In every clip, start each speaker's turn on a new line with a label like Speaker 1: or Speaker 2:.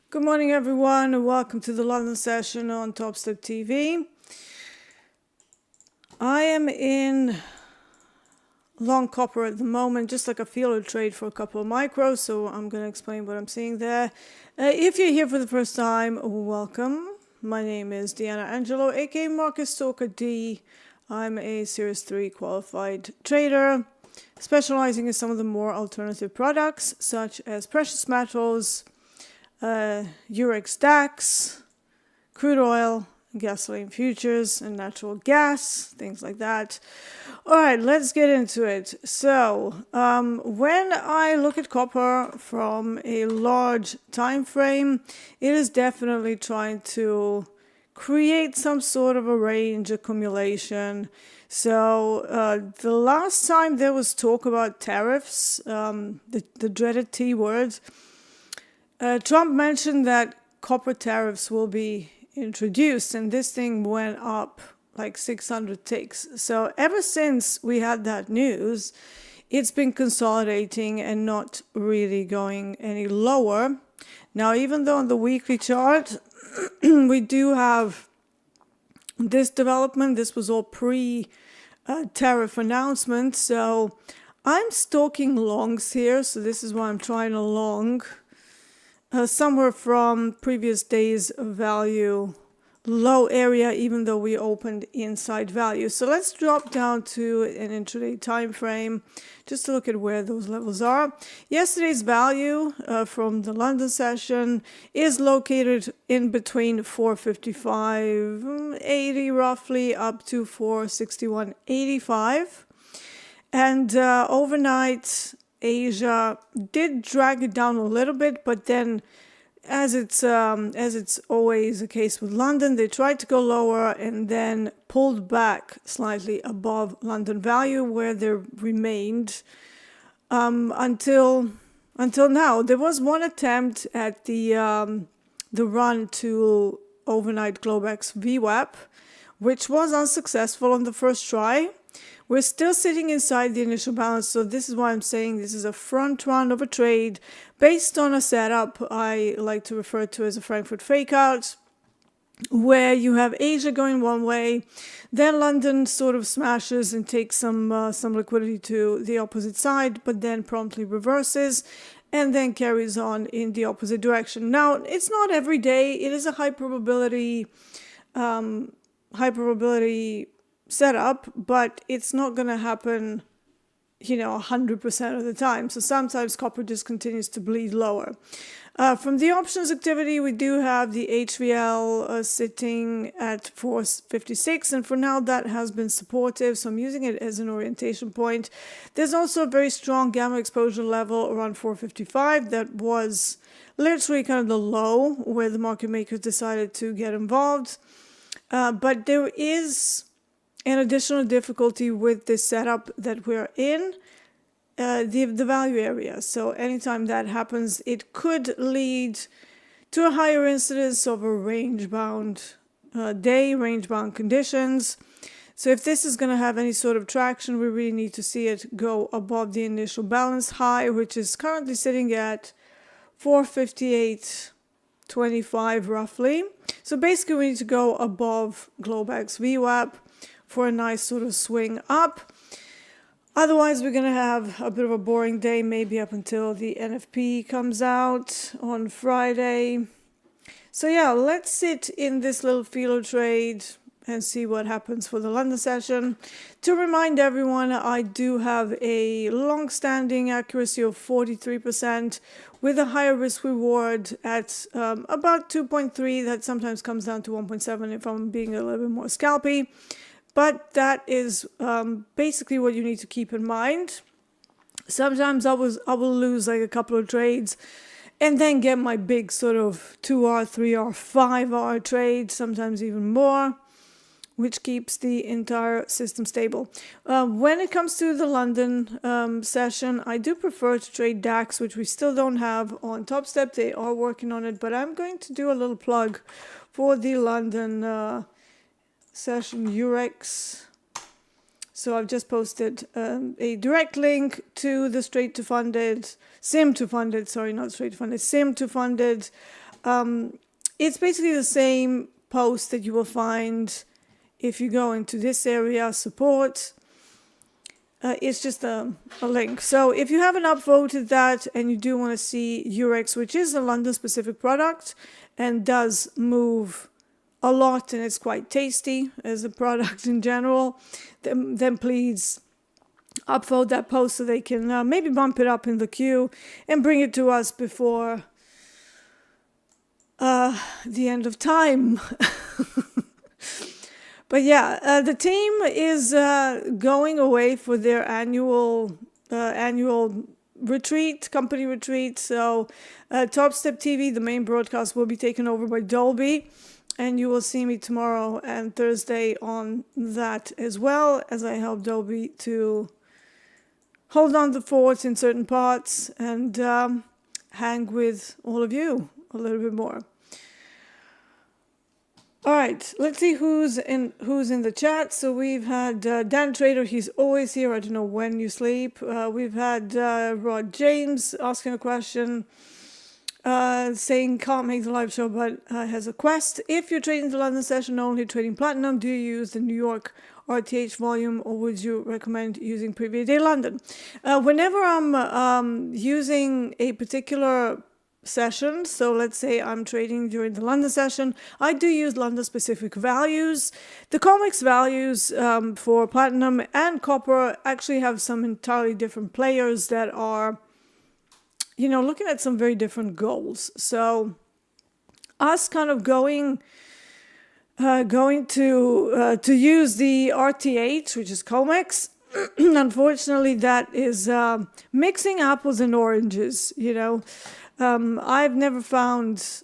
Speaker 1: Good morning, everyone, and welcome to the London session on TopstepTV. I am in long copper at the moment, just like a feeler trade for a couple of micros, so I'm going to explain what I'm seeing there. If you're here for the first time, welcome. My name is Deeyana Angelo, aka Market Stalker D. I'm a Series 3 qualified trader, specializing in some of the more alternative products, such as precious metals, Eurex DAX, crude oil, gasoline futures, and natural gas, things like that. All right, let's get into it. So, when I look at copper from a large time frame, it is definitely trying to create some sort of a range accumulation. So, the last time there was talk about tariffs, the dreaded T word, Trump mentioned that copper tariffs will be introduced, and this thing went up like 600 ticks. So ever since we had that news, it's been consolidating and not really going any lower. Now, even though on the weekly chart, we do have this development, this was all pre-tariff announcement. So I'm stalking longs here. So this is why I'm trying a long. Somewhere from previous days value low area, even though we opened inside value. So let's drop down to an intraday time frame just to look at where those levels are. Yesterday's value from the London session is located in between 455.80 roughly up to 461.85, and overnight Asia did drag it down a little bit, but then as it's always the case with London, they tried to go lower and then pulled back slightly above London value, where they remained until now. There was one attempt at the run to overnight Globex VWAP, which was unsuccessful on the first try. We're still sitting inside the initial balance, so this is why I'm saying this is a front run of a trade based on a setup I like to refer to as a Frankfurt fakeout, where you have Asia going one way, then London sort of smashes and takes some liquidity to the opposite side, but then promptly reverses and then carries on in the opposite direction. Now, it's not every day. It is a high probability setup, but it's not going to happen 100% of the time. So sometimes copper just continues to bleed lower. From the options activity, we do have the HVL sitting at 456, and for now that has been supportive, so I'm using it as an orientation point. There's also a very strong gamma exposure level around 455 that was literally kind of the low where the market makers decided to get involved. But there is an additional difficulty with this setup that we're in, the value area. So anytime that happens, it could lead to a higher incidence of a range-bound day, range-bound conditions. So if this is going to have any sort of traction, we really need to see it go above the initial balance high, which is currently sitting at 458.25 roughly. So basically we need to go above Globex VWAP for a nice sort of swing up. Otherwise, we're going to have a bit of a boring day, maybe up until the NFP comes out on Friday. So yeah, let's sit in this little feeler trade and see what happens for the London session. To remind everyone, I do have a long-standing accuracy of 43% with a higher risk reward at about 2.3. That sometimes comes down to 1.7 if I'm being a little bit more scalpy. But that is basically what you need to keep in mind. Sometimes I will lose like a couple of trades and then get my big sort of 2R, 3R, 5R trade, sometimes even more, which keeps the entire system stable. When it comes to the London session, I do prefer to trade DAX, which we still don't have on Topstep. They are working on it, but I'm going to do a little plug for the London session Eurex. So I've just posted a direct link to the sim to funded It's basically the same post that you will find if you go into this area, support. It's just a link. So if you haven't upvoted that and you do want to see Eurex, which is a London specific product and does move a lot and it's quite tasty as a product in general, then please upvote that post so they can maybe bump it up in the queue and bring it to us before the end of time. But yeah, the team is going away for their annual retreat, company retreat. So TopstepTV, the main broadcast, will be taken over by Dolby. And you will see me tomorrow and Thursday on that as well, as I help Dolby to hold on the fort in certain parts and hang with all of you a little bit more. All right, let's see who's in the chat. So we've had Dan Trader, he's always here. I don't know when you sleep. We've had Rod James asking a question, saying can't make the live show, but has a quest. If you're trading the London session only, trading platinum, do you use the New York RTH volume, or would you recommend using previous day London? Whenever I'm using a particular session, so let's say I'm trading during the London session, I do use London specific values. The COMEX values for platinum and copper actually have some entirely different players that are, you know, looking at some very different goals. So us kind of going to use the RTH, which is COMEX, unfortunately that is mixing apples and oranges, you know. I've never found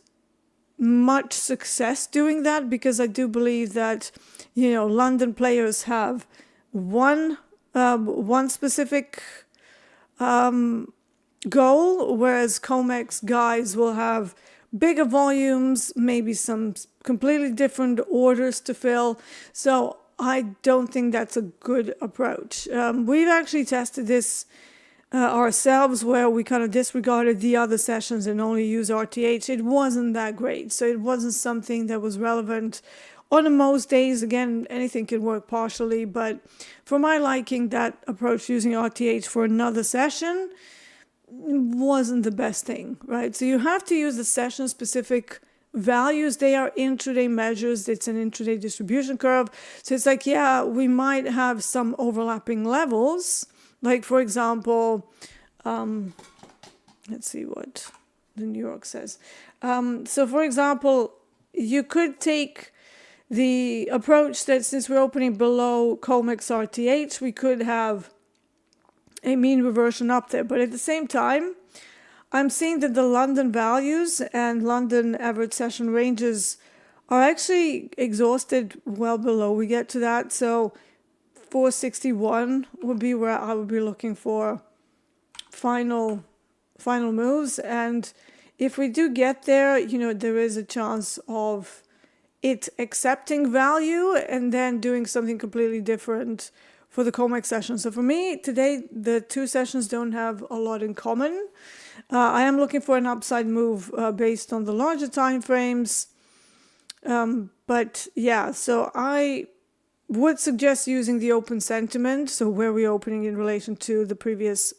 Speaker 1: much success doing that, because I do believe that, you know, London players have one specific goal, whereas COMEX guys will have bigger volumes, maybe some completely different orders to fill. So I don't think that's a good approach. We've actually tested this ourselves, where we kind of disregarded the other sessions and only use RTH. It wasn't that great. So it wasn't something that was relevant on most days. Again, anything can work partially, but for my liking, that approach using RTH for another session wasn't the best thing, right? So you have to use the session specific values. They are intraday measures. It's an intraday distribution curve. So it's like, yeah, we might have some overlapping levels. Like, for example, let's see what the New York says. So, for example, you could take the approach that since we're opening below COMEX RTH, we could have a mean reversion up there. But at the same time, I'm seeing that the London values and London average session ranges are actually exhausted well below we get to that. So 461 would be where I would be looking for final moves. And if we do get there, you know, there is a chance of it accepting value and then doing something completely different for the COMEX session. So for me, today, the two sessions don't have a lot in common. I am looking for an upside move based on the larger time frames. But yeah, so I would suggest using the open sentiment, so where we're opening in relation to the previous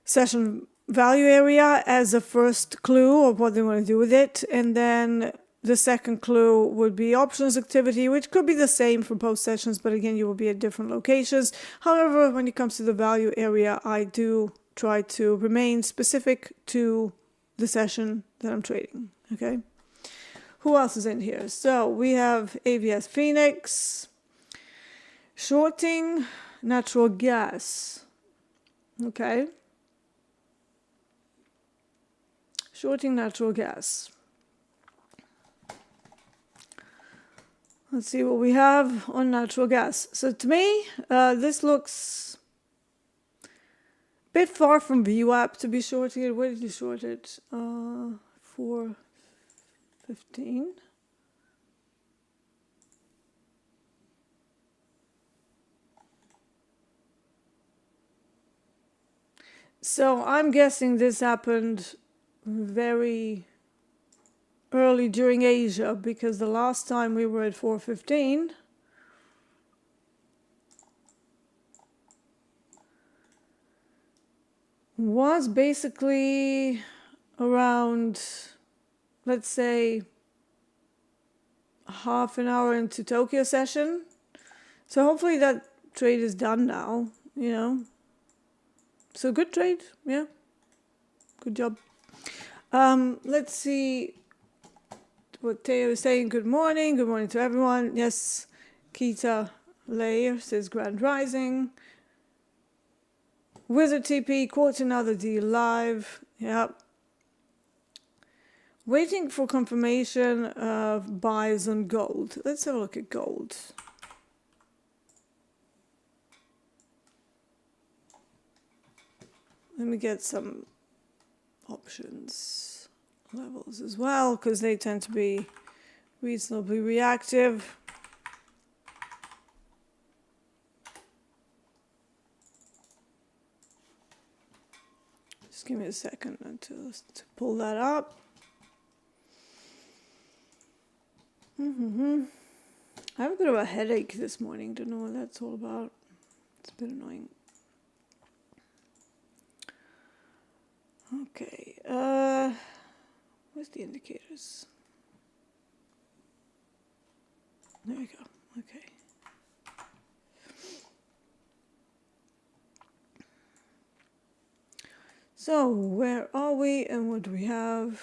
Speaker 1: session value area, as a first clue of what they want to do with it. And then the second clue would be options activity, which could be the same for both sessions, but again, you will be at different locations. However, when it comes to the value area, I do try to remain specific to the session that I'm trading, okay? Who else is in here? So we have AVS Phoenix, shorting natural gas, okay? Shorting natural gas. Let's see what we have on natural gas. So to me, this looks a bit far from VWAP to be shorting it. Where did you short it? 415. So I'm guessing this happened very early during Asia, because the last time we were at 415 was basically around, let's say, half an hour into Tokyo session. So hopefully that trade is done now, you know. So good trade, yeah. Good job. Let's see what Teo is saying. Good morning to everyone. Yes, Kita Layer says Grand Rising. Wizard TP caught another deal live. Yep. Waiting for confirmation of buys on gold. Let's have a look at gold. Let me get some options levels as well, because they tend to be reasonably reactive. Just give me a second to pull that up. I have a bit of a headache this morning. Don't know what that's all about. It's a bit annoying. Okay, where's the indicators? There we go. Okay. So where are we and what do we have?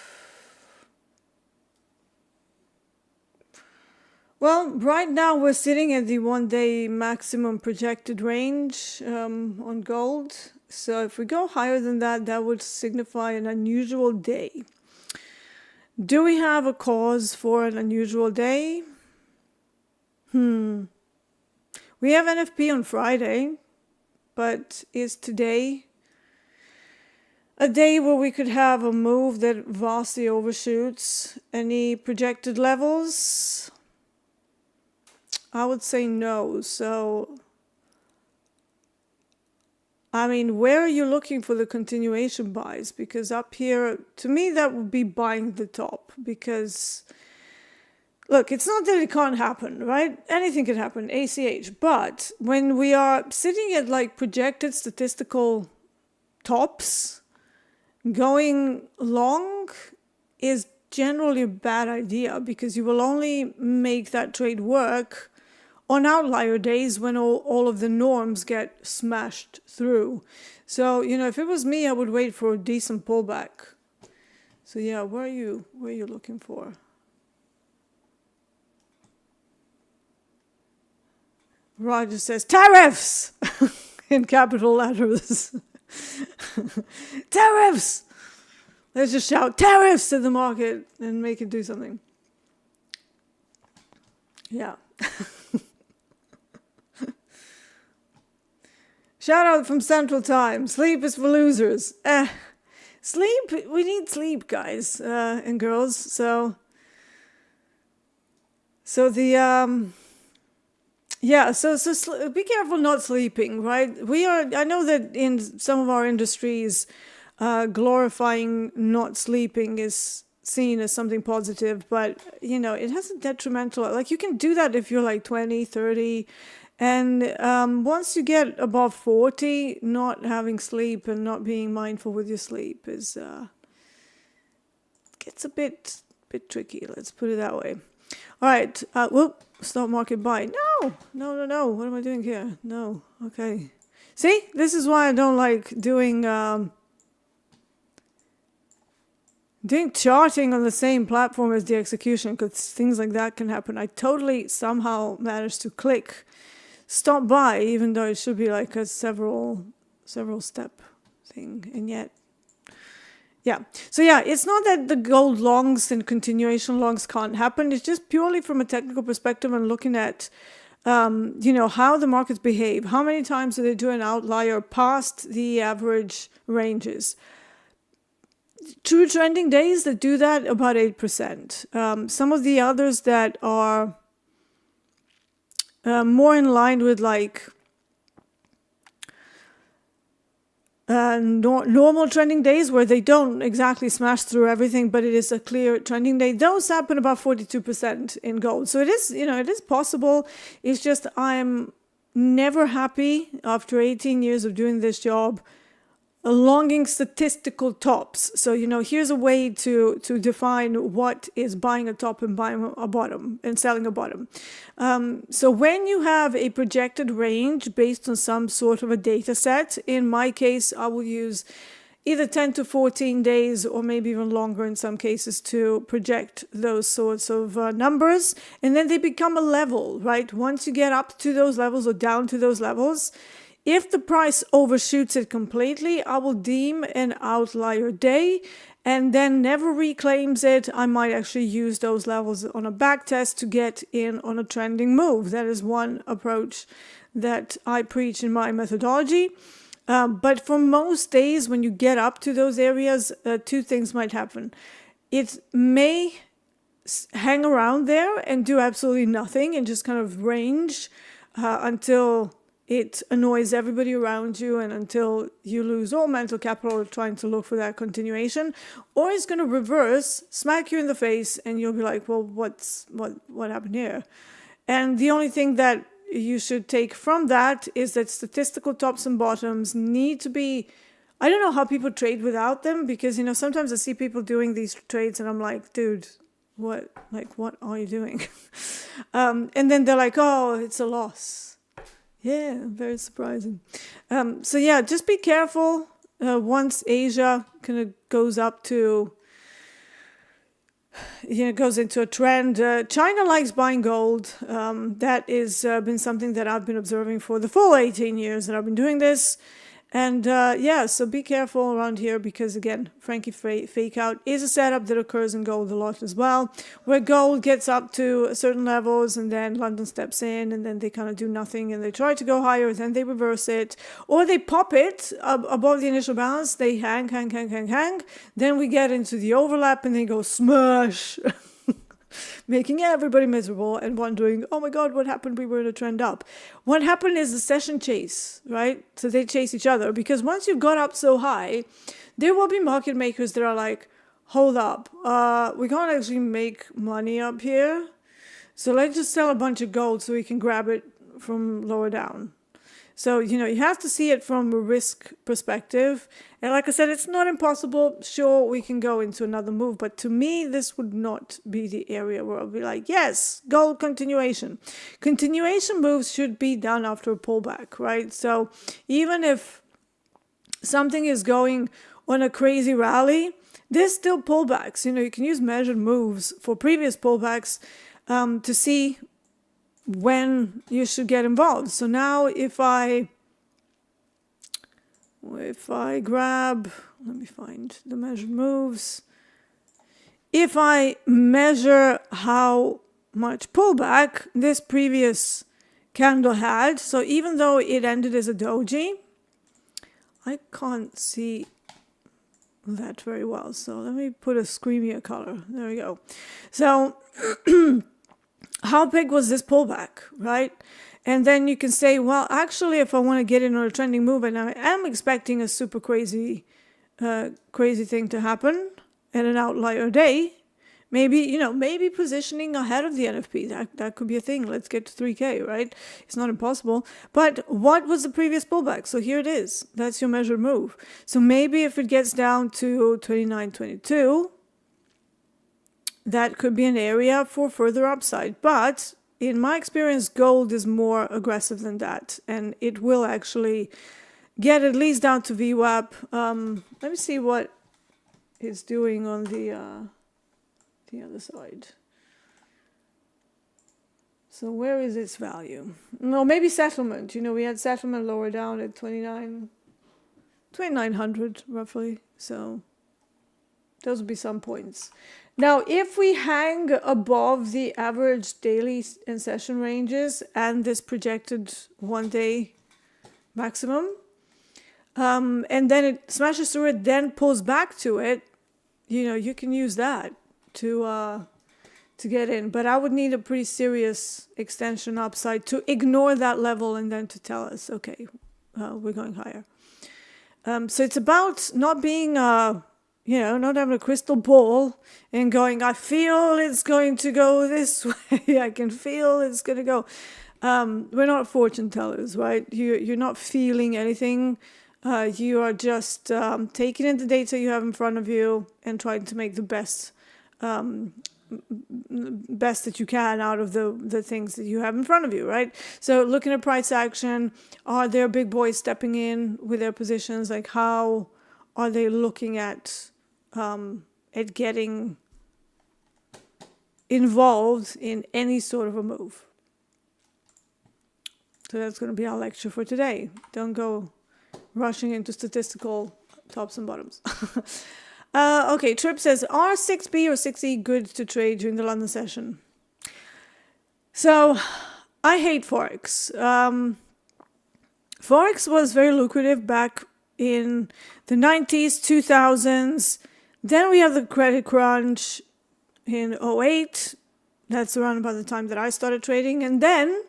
Speaker 1: Well, right now we're sitting at the 1 day maximum projected range on gold. So if we go higher than that, that would signify an unusual day. Do we have a cause for an unusual day? We have NFP on Friday, but is today a day where we could have a move that vastly overshoots any projected levels? I would say no. So, I mean, where are you looking for the continuation buys? Because up here, to me, that would be buying the top. Because, look, it's not that it can't happen, right? Anything can happen, ACH. But when we are sitting at like projected statistical tops, going long is generally a bad idea, because you will only make that trade work on outlier days when all of the norms get smashed through. So, you know, if it was me, I would wait for a decent pullback. So yeah, where are you looking for? Roger says tariffs in capital letters. Tariffs! Let's just shout tariffs to the market and make it do something. Yeah. Shout out from Central Time. Sleep is for losers. Sleep, we need sleep, guys and girls. So the so be careful not sleeping, right? I know that in some of our industries, glorifying not sleeping is seen as something positive, but you know, it has a detrimental, like you can do that if you're like 20, 30, and once you get above 40, not having sleep and not being mindful with your sleep is gets a bit tricky, let's put it that way. All right, whoop, stock market buy. No, what am I doing here? No, okay. See, this is why I don't like doing charting on the same platform as the execution, because things like that can happen. I totally somehow managed to click stop buy, even though it should be like a several step thing, and yet, yeah. So yeah, it's not that the gold longs and continuation longs can't happen. It's just purely from a technical perspective and looking at, you know, how the markets behave. How many times do they do an outlier past the average ranges? True trending days that do that, about 8%. Some of the others that are more in line with like normal trending days where they don't exactly smash through everything, but it is a clear trending day. Those happen about 42% in gold. So it is, it is possible. It's just I'm never happy after 18 years of doing this job longing statistical tops. So, here's a way to define what is buying a top and buying a bottom and selling a bottom. So when you have a projected range based on some sort of a data set, in my case, I will use either 10 to 14 days or maybe even longer in some cases to project those sorts of numbers. And then they become a level, right? Once you get up to those levels or down to those levels, if the price overshoots it completely, I will deem an outlier day and then never reclaims it. I might actually use those levels on a back test to get in on a trending move. That is one approach that I preach in my methodology. But for most days, when you get up to those areas, two things might happen. It may hang around there and do absolutely nothing and just kind of range until it annoys everybody around you and until you lose all mental capital trying to look for that continuation. Or it's going to reverse, smack you in the face, and you'll be like, well, what happened here? And the only thing that you should take from that is that statistical tops and bottoms need to be, I don't know how people trade without them, because, sometimes I see people doing these trades and I'm like, dude, what are you doing? And then they're like, oh, it's a loss. Yeah, very surprising. So yeah, just be careful once Asia kind of goes up to, goes into a trend. China likes buying gold. That is been something that I've been observing for the full 18 years that I've been doing this. And so be careful around here because, again, Frankie fake out is a setup that occurs in gold a lot as well, where gold gets up to certain levels and then London steps in and then they kind of do nothing and they try to go higher, then they reverse it, or they pop it above the initial balance, they hang, then we get into the overlap and they go smash. Making everybody miserable and wondering, oh my God, what happened? We were in a trend up. What happened is the session chase, right? So they chase each other because once you've got up so high, there will be market makers that are like, hold up, we can't actually make money up here. So let's just sell a bunch of gold so we can grab it from lower down. So, you have to see it from a risk perspective. And like I said, it's not impossible. Sure, we can go into another move. But to me, this would not be the area where I'll be like, yes, gold continuation. Continuation moves should be done after a pullback, right? So even if something is going on a crazy rally, there's still pullbacks. You can use measured moves for previous pullbacks to see when you should get involved. So now if I grab, let me find the measured moves. If I measure how much pullback this previous candle had, so even though it ended as a doji, I can't see that very well. So let me put a screamier color. There we go. So how big was this pullback, right? And then you can say, well, actually, if I want to get in on a trending move, and I am expecting a super crazy thing to happen at an outlier day, maybe positioning ahead of the NFP, that could be a thing. Let's get to 3K, right? It's not impossible. But what was the previous pullback? So here it is. That's your measured move. So maybe if it gets down to 29.22, that could be an area for further upside. But in my experience, gold is more aggressive than that. And it will actually get at least down to VWAP. Let me see what it's doing on the other side. So where is its value? No, maybe settlement. We had settlement lower down at 2,900 roughly. So those would be some points. Now, if we hang above the average daily and session ranges and this projected 1 day maximum, and then it smashes through it, then pulls back to it, you can use that to get in. But I would need a pretty serious extension upside to ignore that level and then to tell us, okay, we're going higher. So it's about not being, not having a crystal ball and going, I feel it's going to go this way. I can feel it's going to go. We're not fortune tellers, right? You're not feeling anything. You are just taking in the data you have in front of you and trying to make the best that you can out of the things that you have in front of you, right? So looking at price action, are there big boys stepping in with their positions? Like, how are they looking at getting involved in any sort of a move? So that's going to be our lecture for today. Don't go rushing into statistical tops and bottoms. Okay, Trip says, are 6B or 6E good to trade during the London session? So, I hate Forex. Forex was very lucrative back in the 90s, 2000s. Then we have the credit crunch in 08. That's around about the time that I started trading. And then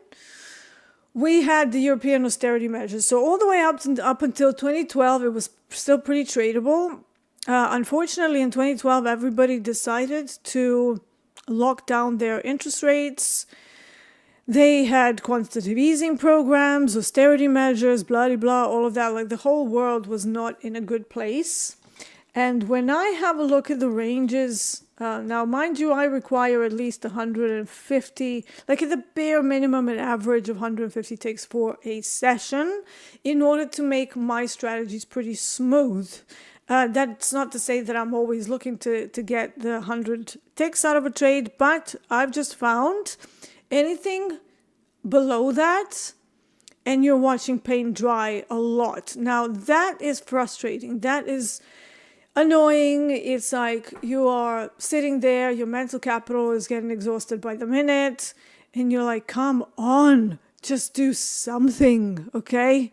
Speaker 1: we had the European austerity measures. So all the way up until 2012, it was still pretty tradable. Unfortunately, in 2012, everybody decided to lock down their interest rates. They had quantitative easing programs, austerity measures, blah, blah, blah, all of that. Like, the whole world was not in a good place. And when I have a look at the ranges, now, mind you, I require at least 150, like at the bare minimum, an average of 150 ticks for a session in order to make my strategies pretty smooth. That's not to say that I'm always looking to get the 100 ticks out of a trade, but I've just found anything below that, and you're watching paint dry a lot. Now, that is frustrating. That is annoying. It's like you are sitting there, your mental capital is getting exhausted by the minute, and you're like, come on, just do something, okay?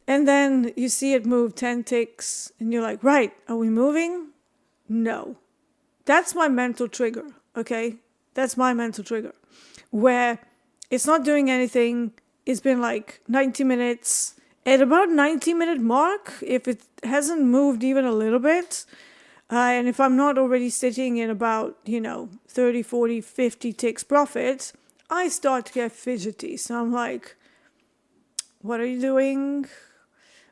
Speaker 1: And then you see it move 10 ticks, and you're like, right, are we moving? No. That's my mental trigger, okay? That's my mental trigger, where it's not doing anything. It's been like 90 minutes. At about 90-minute mark, if it hasn't moved even a little bit, and if I'm not already sitting in about, 30, 40, 50 ticks profit, I start to get fidgety. So I'm like, what are you doing?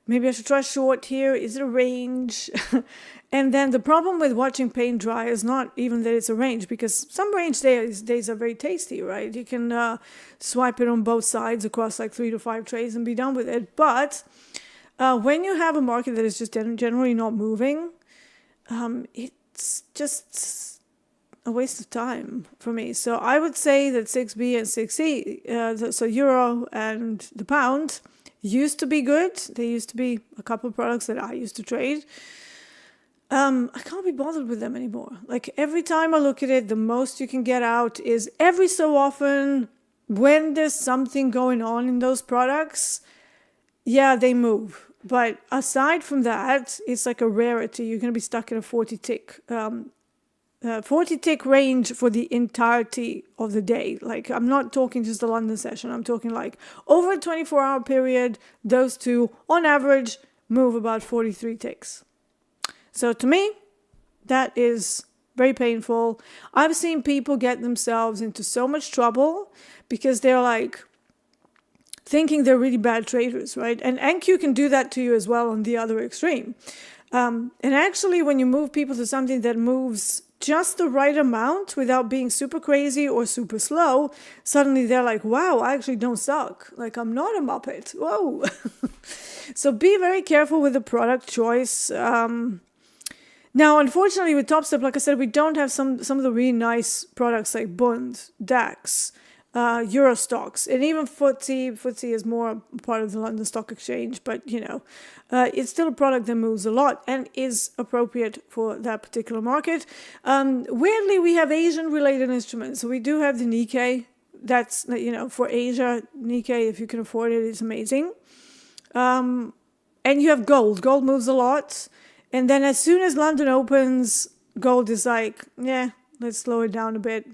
Speaker 1: Maybe I should try short here. Is it a range? And then the problem with watching paint dry is not even that it's a range, because some range days are very tasty, right? You can swipe it on both sides across like 3 to 5 trades and be done with it. But when you have a market that is just generally not moving, it's just a waste of time for me. So I would say that 6B and 6E, so euro and the pound, used to be good. There used to be a couple of products that I used to trade. I can't be bothered with them anymore. Like, every time I look at it, the most you can get out is every so often when there's something going on in those products, yeah, they move. But aside from that, it's like a rarity. You're going to be stuck in a 40 tick range for the entirety of the day. Like, I'm not talking just the London session. I'm talking like over a 24-hour period, those two on average move about 43 ticks. So to me, that is very painful. I've seen people get themselves into so much trouble because they're like thinking they're really bad traders, right? And NQ can do that to you as well on the other extreme. And actually, when you move people to something that moves just the right amount without being super crazy or super slow, suddenly they're like, wow, I actually don't suck. Like, I'm not a Muppet. Whoa. So be very careful with the product choice. Now, unfortunately, with Topstep, like I said, we don't have some of the really nice products like Bund, DAX, Euro stocks, and even FTSE. FTSE is more part of the London Stock Exchange, but, it's still a product that moves a lot and is appropriate for that particular market. Weirdly, we have Asian-related instruments. So we do have the Nikkei. That's, for Asia, Nikkei, if you can afford it, is amazing. And you have gold. Gold moves a lot. And then as soon as London opens, gold is like, yeah, let's slow it down a bit.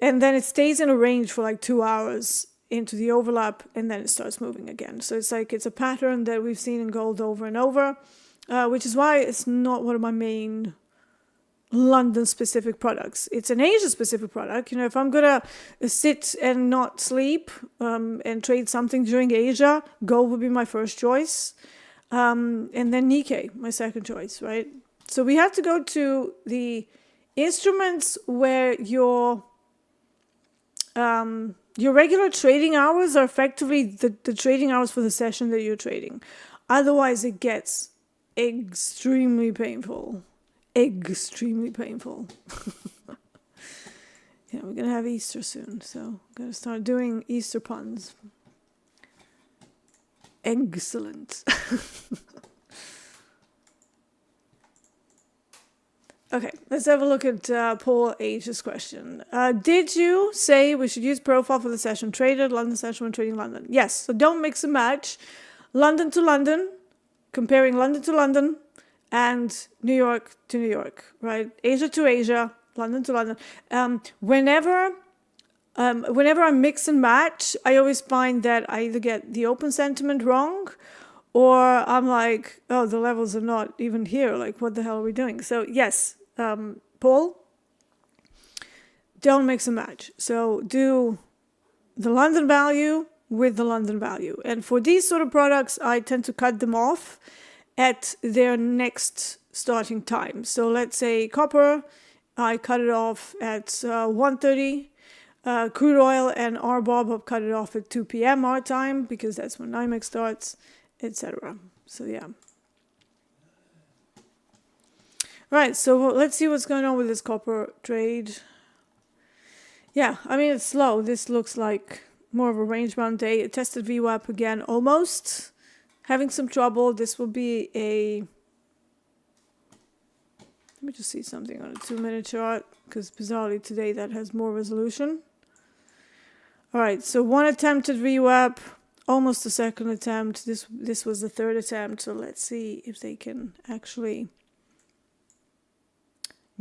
Speaker 1: And then it stays in a range for like 2 hours. into the overlap, and then it starts moving again. So it's like it's a pattern that we've seen in gold over and over, which is why it's not one of my main London specific products. It's an Asia specific product. You know, if I'm gonna sit and not sleep and trade something during Asia, gold would be my first choice, and then Nikkei my second choice, right? So we have to go to the instruments where your regular trading hours are effectively the trading hours for the session that you're trading. Otherwise, it gets extremely painful. Extremely painful. Yeah, we're gonna have Easter soon, so I'm gonna start doing Easter puns. Excellent. Okay, let's have a look at Paul H's question. Did you say we should use profile for the session traded, London session when trading London? Yes, so don't mix and match. London to London, comparing London to London, and New York to New York, right? Asia to Asia, London to London. Whenever I mix and match, I always find that I either get the open sentiment wrong, or I'm like, oh, the levels are not even here. Like, what the hell are we doing? So yes, Paul, don't mix and match. So do the London value with the London value. And for these sort of products, I tend to cut them off at their next starting time. So let's say copper, I cut it off at 1:30. Crude oil and RBOB, I've cut it off at 2 p.m. our time because that's when NYMEX starts, etc. So yeah. Right, so let's see what's going on with this copper trade. Yeah, I mean, it's slow. This looks like more of a range-bound day. It tested VWAP again, almost. Having some trouble. This will be a... Let me just see something on a 2-minute chart, because bizarrely today that has more resolution. All right, so one attempt at VWAP, almost a second attempt. This was the third attempt, so let's see if they can actually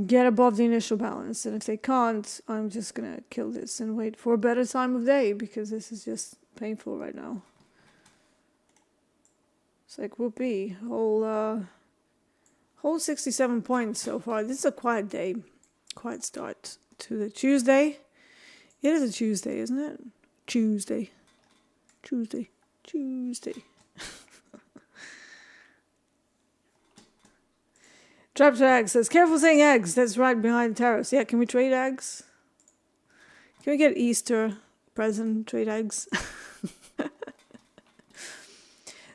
Speaker 1: get above the initial balance. And if they can't, I'm just going to kill this and wait for a better time of day, because this is just painful right now. It's like whoopee, whole 67 points so far. This is a quiet day, quiet start to the Tuesday. It is a Tuesday, isn't it? Tuesday. Trapped eggs says, careful saying eggs. That's right behind tariffs. Yeah, can we trade eggs? Can we get Easter present, trade eggs?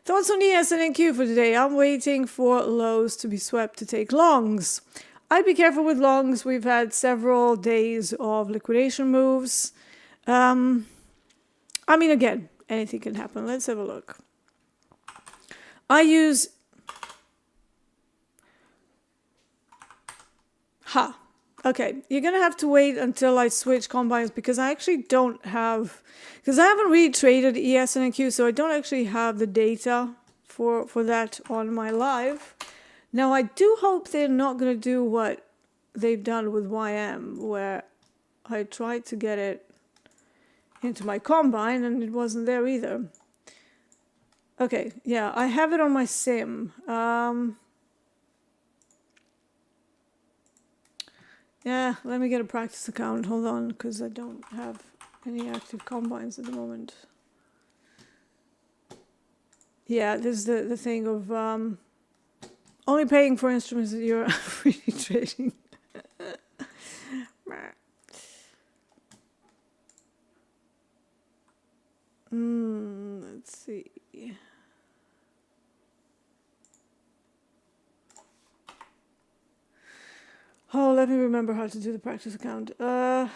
Speaker 1: Thoughts on ESNQ for today? I'm waiting for lows to be swept to take longs. I'd be careful with longs. We've had several days of liquidation moves. I mean, again, anything can happen. Let's have a look. I use... Okay, you're going to have to wait until I switch combines, because I actually don't have... Because I haven't really traded ESNQ, so I don't actually have the data for that on my live. Now, I do hope they're not going to do what they've done with YM, where I tried to get it into my combine and it wasn't there either. Okay, yeah, I have it on my sim. Yeah, let me get a practice account. Hold on, because I don't have any active combines at the moment. Yeah, this is the thing of only paying for instruments that you're really trading. Let's see. Oh, let me remember how to do the practice account. And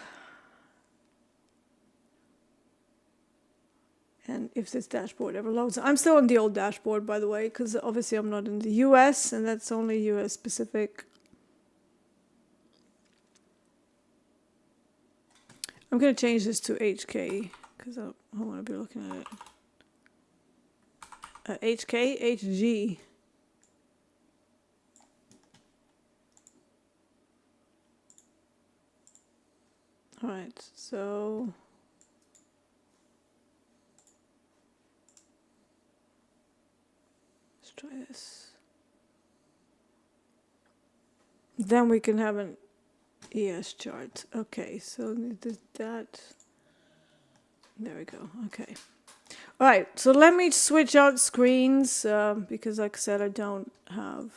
Speaker 1: if this dashboard ever loads. I'm still on the old dashboard, by the way, because obviously I'm not in the US, and that's only US specific. I'm going to change this to HK, because I want to be looking at it. HK, HG. All right, so Let's try this. Then we can have an ES chart. Okay, so that. There we go. Okay. All right, so let me switch out screens because, like I said, I don't have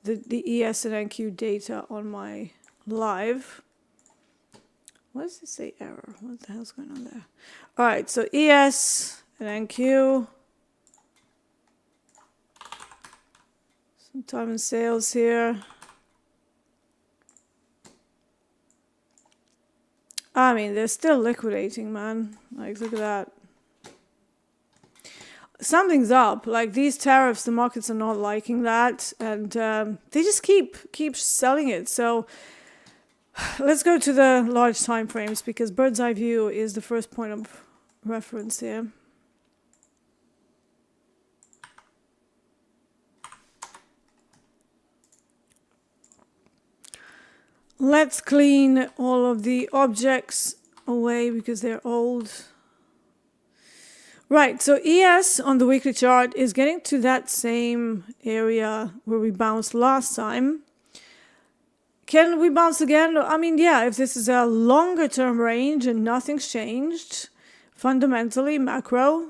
Speaker 1: the ES and NQ data on my live. What does it say error? What the hell's going on there? All right, so ES and NQ. Some time in sales here. I mean, they're still liquidating, man. Like, look at that. Something's up. Like, these tariffs, the markets are not liking that, and they just keep selling it. So let's go to the large time frames because bird's eye view is the first point of reference here. Let's clean all of the objects away because they're old. Right, so ES on the weekly chart is getting to that same area where we bounced last time. Can we bounce again? I mean, yeah, if this is a longer term range and nothing's changed, fundamentally, macro.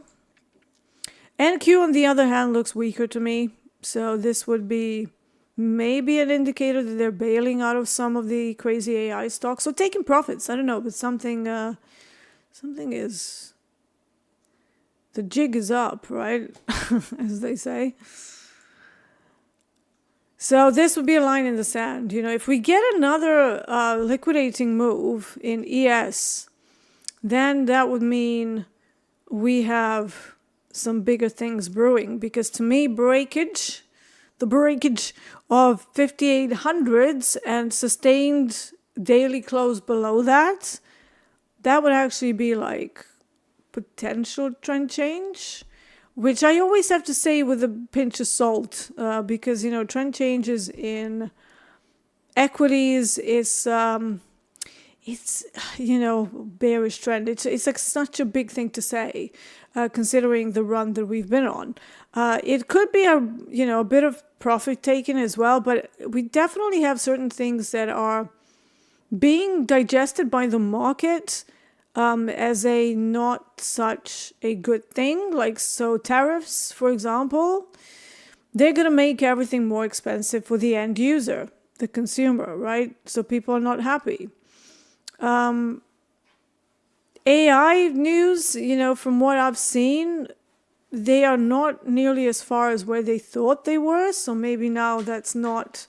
Speaker 1: NQ, on the other hand, looks weaker to me. So this would be maybe an indicator that they're bailing out of some of the crazy AI stocks. So taking profits, I don't know, but something is... The jig is up, right? As they say. So this would be a line in the sand. You know, if we get another liquidating move in ES, then that would mean we have some bigger things brewing. Because to me, the breakage of 5800s and sustained daily close below that, that would actually be like potential trend change, which I always have to say with a pinch of salt, because, you know, trend changes in equities is, you know, bearish trend. It's like such a big thing to say, considering the run that we've been on. It could be a bit of profit taken as well, but we definitely have certain things that are being digested by the market as a not such a good thing. Like, so tariffs, for example, they're going to make everything more expensive for the end user, the consumer, right? So people are not happy. AI news, you know, from what I've seen, they are not nearly as far as where they thought they were. So maybe now that's not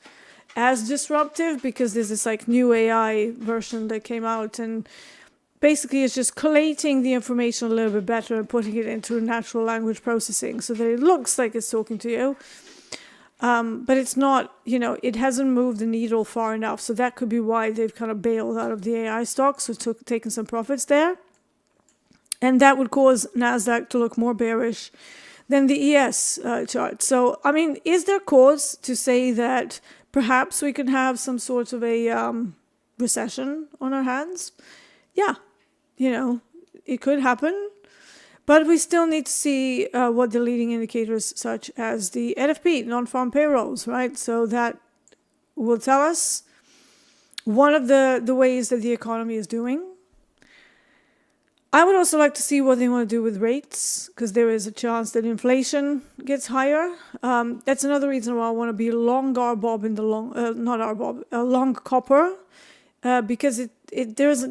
Speaker 1: as disruptive because there's this like new AI version that came out, and basically it's just collating the information a little bit better and putting it into natural language processing so that it looks like it's talking to you. But it's not, you know, it hasn't moved the needle far enough. So that could be why they've kind of bailed out of the AI stocks, so taken some profits there. And that would cause NASDAQ to look more bearish than the ES chart. So, I mean, is there cause to say that perhaps we can have some sort of a recession on our hands? Yeah, you know, it could happen. But we still need to see what the leading indicators, such as the NFP, non-farm payrolls, right? So that will tell us one of the ways that the economy is doing. I would also like to see what they want to do with rates, because there is a chance that inflation gets higher. That's another reason why I want to be long RBOB in the long copper, because there's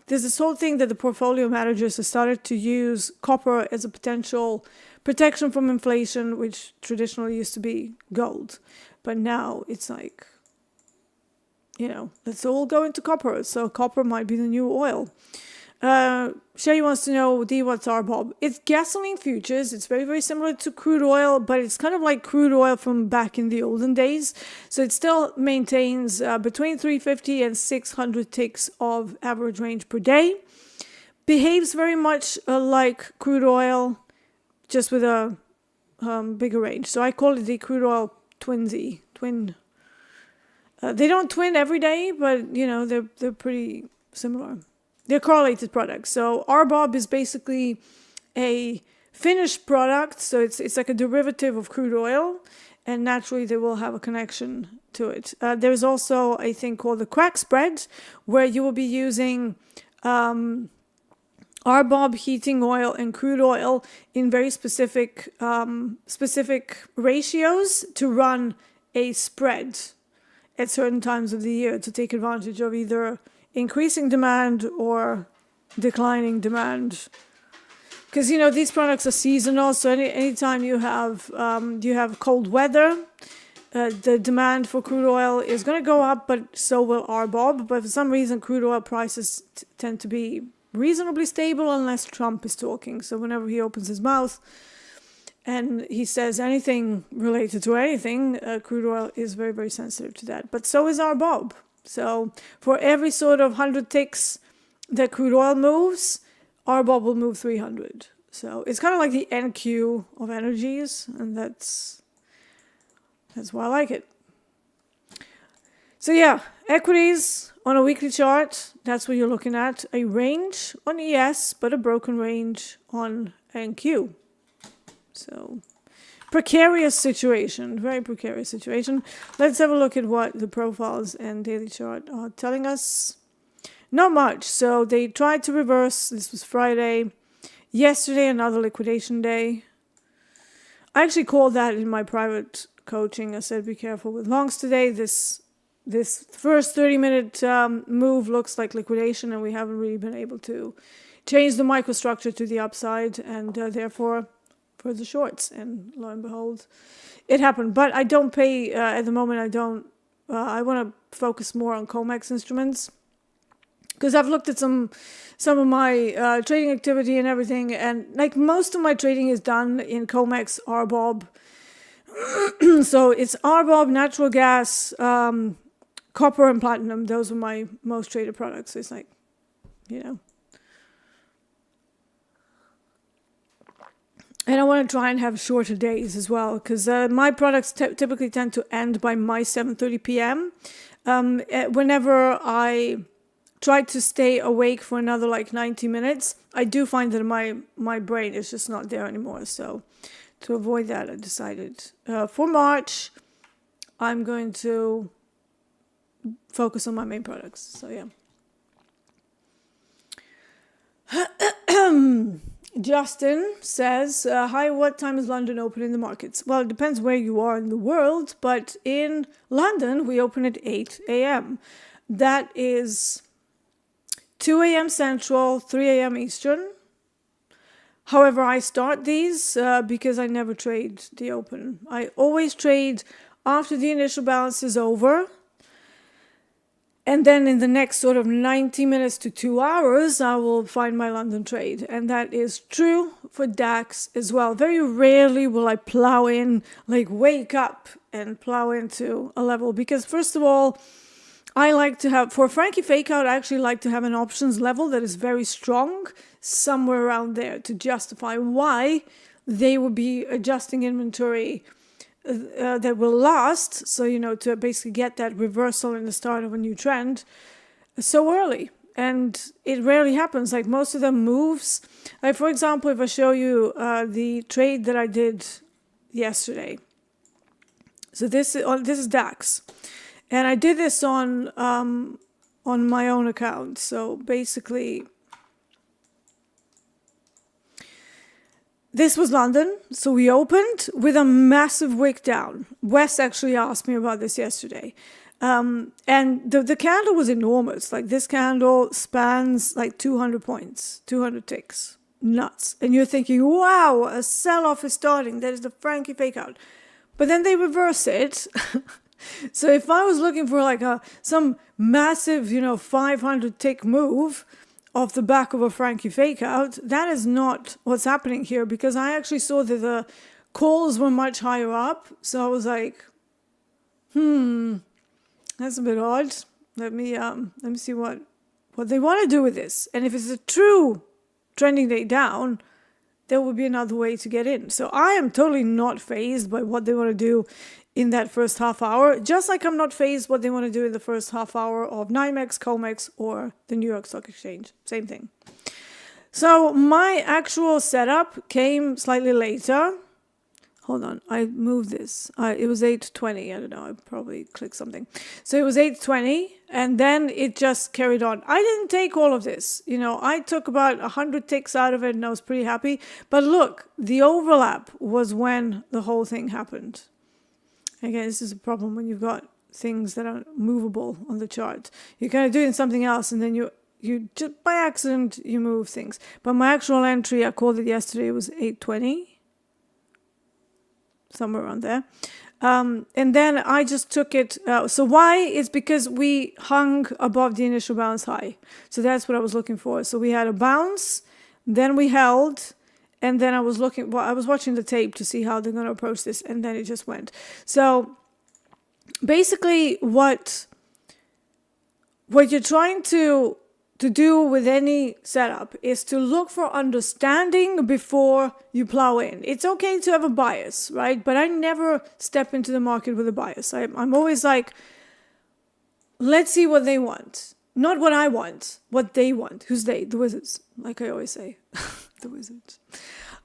Speaker 1: this whole thing that the portfolio managers have started to use copper as a potential protection from inflation, which traditionally used to be gold, but now it's like, you know, let's all go into copper. So copper might be the new oil. Sherry wants to know, Dee, what's RBOB? It's gasoline futures. It's very, very similar to crude oil, but it's kind of like crude oil from back in the olden days. So it still maintains between 350 and 600 ticks of average range per day. Behaves very much like crude oil, just with a bigger range. So I call it the crude oil twin. They don't twin every day, but, you know, they're pretty similar. They're correlated products. So RBOB is basically a finished product, so it's like a derivative of crude oil, and naturally they will have a connection to it. There's also a thing called the crack spread, where you will be using RBOB, heating oil, and crude oil in very specific ratios to run a spread at certain times of the year to take advantage of either increasing demand or declining demand. Because, you know, these products are seasonal, so anytime you have cold weather, the demand for crude oil is going to go up, but so will RBOB. But for some reason, crude oil prices tend to be reasonably stable unless Trump is talking. So whenever he opens his mouth and he says anything related to anything, crude oil is very, very sensitive to that. But so is RBOB. So for every sort of 100 ticks that crude oil moves, RBOB will move 300. So it's kind of like the NQ of energies, and that's why I like it. So yeah, equities on a weekly chart, that's what you're looking at. A range on ES, but a broken range on NQ. So precarious situation, very precarious situation. Let's have a look at what the profiles and daily chart are telling us. Not much. So they tried to reverse. This was Friday. Yesterday, another liquidation day. I actually called that in my private coaching. I said, be careful with longs today. This first 30-minute move looks like liquidation, and we haven't really been able to change the microstructure to the upside, and therefore for the shorts. And lo and behold, it happened. But I don't pay, at the moment, I want to focus more on COMEX instruments. Because I've looked at some of my trading activity and everything, and like most of my trading is done in COMEX, RBOB. So it's RBOB, natural gas, copper, and platinum. Those are my most traded products. So it's like, you know. And I want to try and have shorter days as well, because my products typically tend to end by my 7:30 p.m. Whenever I try to stay awake for another like 90 minutes, I do find that my brain is just not there anymore. So to avoid that, I decided for March, I'm going to focus on my main products. So yeah. Justin says, hi, what time is London open in the markets? Well, it depends where you are in the world, but in London, we open at 8 a.m. That is 2 a.m. Central, 3 a.m. Eastern. However, I start these because I never trade the open. I always trade after the initial balance is over. And then in the next sort of 90 minutes to 2 hours, I will find my London trade. And that is true for DAX as well. Very rarely will I plow in, like wake up and plow into a level. Because first of all, I like to have, for Frankie Fakeout, I actually like to have an options level that is very strong, somewhere around there, to justify why they will be adjusting inventory that will last. So, you know, to basically get that reversal in the start of a new trend so early. And it rarely happens. Like most of them moves. Like for example, if I show you the trade that I did yesterday. So this is DAX. And I did this on my own account. So basically, this was London. So we opened with a massive wick down. Wes actually asked me about this yesterday. And the candle was enormous. Like this candle spans like 200 points, 200 ticks. Nuts. And you're thinking, wow, a sell-off is starting. That is the Frankie Fakeout. But then they reverse it. So if I was looking for like some massive, 500 tick move off the back of a Frankie Fakeout, that is not what's happening here, because I actually saw that the calls were much higher up. So I was like, that's a bit odd. Let me see what they want to do with this. And if it's a true trending day down, there will be another way to get in. So I am totally not fazed by what they want to do in that first half hour, just like I'm not fazed what they want to do in the first half hour of NYMEX, COMEX, or the New York Stock Exchange. Same thing. So my actual setup came slightly later. Hold on, I moved this. It was 8:20. I don't know. I probably clicked something. So it was 8:20, and then it just carried on. I didn't take all of this. You know, I took about 100 ticks out of it, and I was pretty happy. But look, the overlap was when the whole thing happened. Again, this is a problem when you've got things that are movable on the chart. You're kind of doing something else, and then you just by accident you move things. But my actual entry, I called it yesterday, was 8:20. Somewhere around there. And then I just took it. So why? It's because we hung above the initial bounce high. So that's what I was looking for. So we had a bounce, then we held, and then I was looking, well, I was watching the tape to see how they're going to approach this, and then it just went. So basically what you're trying to do with any setup is to look for understanding before you plow in. It's okay to have a bias, right? But I never step into the market with a bias. I'm always like, let's see what they want. Not what I want, what they want. Who's they? The wizards, like I always say. The wizards.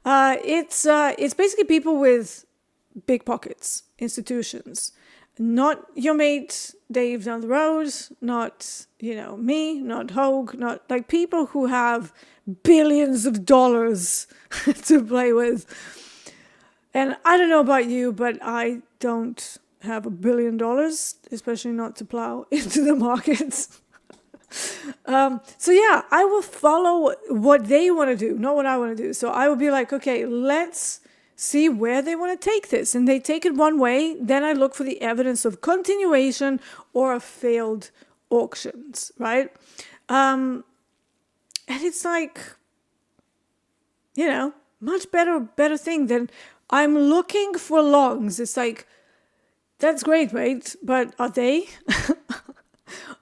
Speaker 1: It's basically people with big pockets, institutions. Not your mate Dave down the road, not, you know, me, not Hogue, not like people who have billions of dollars to play with. And I don't know about you, but I don't have $1 billion, especially not to plow into the markets. So yeah, I will follow what they want to do, not what I want to do. So I will be like, okay, let's see where they want to take this. And they take it one way, then I look for the evidence of continuation or of failed auctions, right? And it's like, you know, much better thing than I'm looking for longs. It's like, that's great, right? But are they?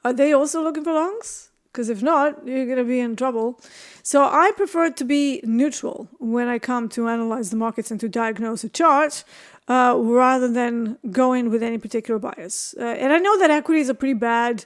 Speaker 1: Are they also looking for longs? Because if not, you're going to be in trouble. So I prefer to be neutral when I come to analyze the markets and to diagnose a chart rather than go in with any particular bias. And I know that equities are pretty bad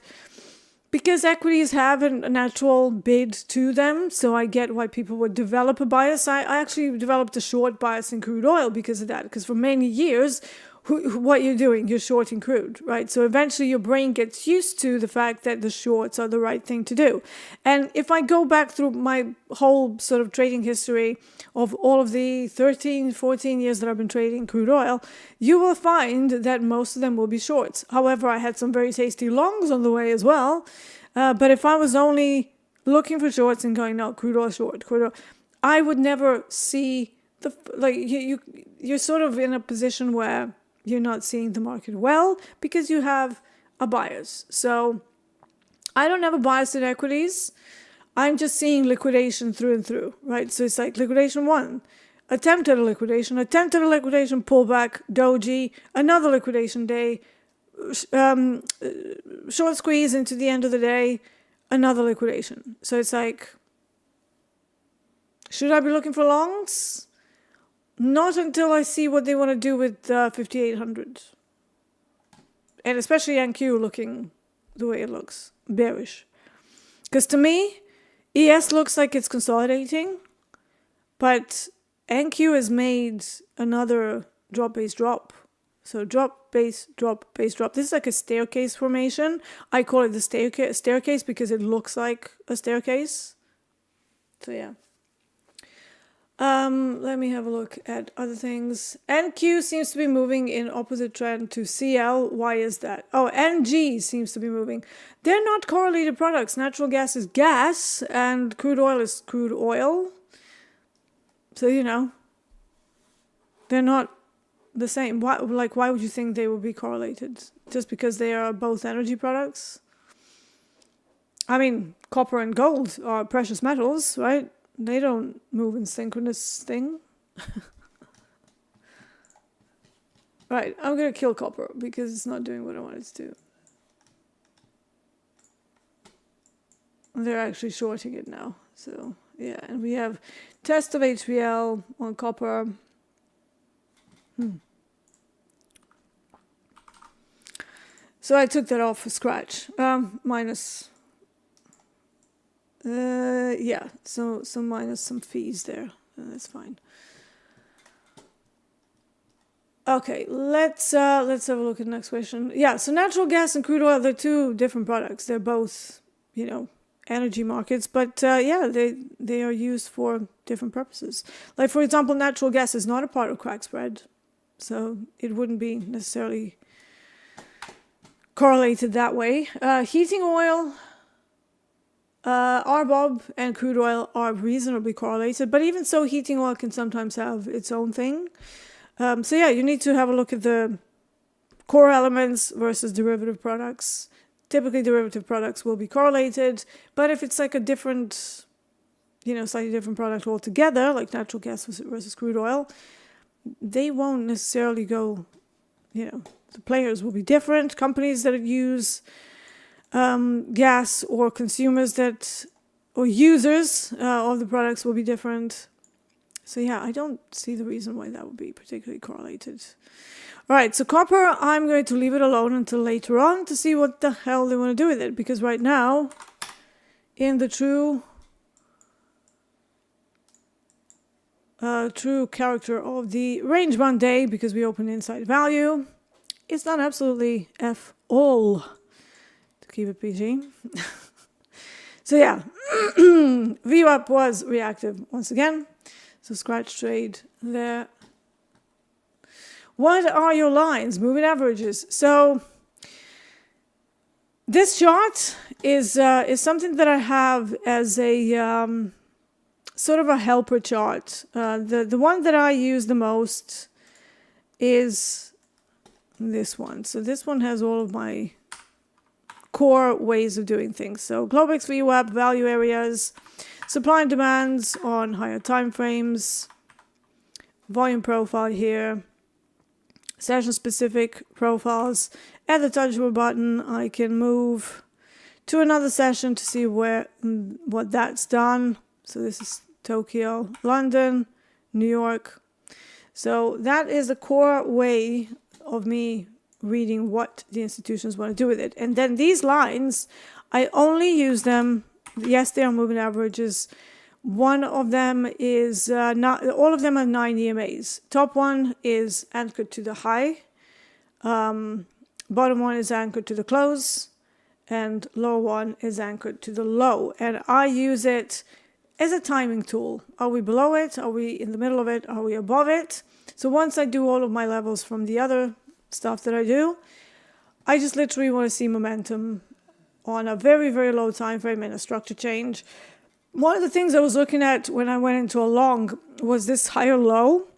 Speaker 1: because equities have a natural bid to them. So I get why people would develop a bias. I actually developed a short bias in crude oil because of that. Because for many years, what you're doing, you're shorting crude, right? So eventually your brain gets used to the fact that the shorts are the right thing to do. And if I go back through my whole sort of trading history of all of the 13, 14 years that I've been trading crude oil, you will find that most of them will be shorts. However, I had some very tasty longs on the way as well. But if I was only looking for shorts and going, no, crude oil short, crude oil, I would never see you're sort of in a position where you're not seeing the market well because you have a bias. So I don't have a bias in equities. I'm just seeing liquidation through and through, right? So it's like liquidation one, attempt at a liquidation, pullback, doji, another liquidation day, short squeeze into the end of the day, another liquidation. So it's like, should I be looking for longs? Not until I see what they want to do with 5,800. And especially NQ looking the way it looks. Bearish. Because to me, ES looks like it's consolidating. But NQ has made another drop-base drop. So drop, base, drop, base, drop. This is like a staircase formation. I call it the staircase because it looks like a staircase. So yeah. Let me have a look at other things. NQ seems to be moving in opposite trend to CL. Why is that? Oh, NG seems to be moving. They're not correlated products. Natural gas is gas and crude oil is crude oil. So, you know, they're not the same. Why would you think they will be correlated? Just because they are both energy products? I mean, copper and gold are precious metals, right? They don't move in synchronous thing. Right, I'm going to kill copper because it's not doing what I want it to do. They're actually shorting it now. So, yeah, and we have test of HVL on copper. So I took that off for scratch. Minus Yeah, so minus some fees there. That's fine. Okay, let's have a look at the next question. Yeah, so natural gas and crude oil, they're two different products. They're both, you know, energy markets, but yeah, they are used for different purposes. Like, for example, natural gas is not a part of crack spread, so it wouldn't be necessarily correlated that way. Heating oil, RBOB and crude oil are reasonably correlated, but even so, heating oil can sometimes have its own thing. So yeah, you need to have a look at the core elements versus derivative products. Typically, derivative products will be correlated, but if it's like a different, you know, slightly different product altogether, like natural gas versus crude oil, they won't necessarily go, you know, the players will be different. Companies that use gas or consumers that, or users of the products will be different. So yeah, I don't see the reason why that would be particularly correlated. All right, so copper, I'm going to leave it alone until later on to see what the hell they want to do with it. Because right now, in the true character of the range bound day, because we open inside value, it's done absolutely F all, to keep it PG. So yeah, VWAP was reactive once again. So scratch trade there. What are your lines? Moving averages. So this chart is something that I have as a sort of a helper chart. The one that I use the most is this one. So this one has all of my core ways of doing things. So Globex VWAP, value areas, supply and demands on higher time frames, volume profile here, session specific profiles. At the touch of a button, I can move to another session to see what that's done. So this is Tokyo, London, New York. So that is the core way of me reading what the institutions want to do with it. And then these lines, I only use them. Yes, they are moving averages. One of them is not. All of them are 9 EMAs. Top one is anchored to the high. Bottom one is anchored to the close, and lower one is anchored to the low. And I use it as a timing tool. Are we below it? Are we in the middle of it? Are we above it? So once I do all of my levels from the other stuff that I do, I just literally want to see momentum on a very, very low time frame and a structure change. One of the things I was looking at when I went into a long was this higher low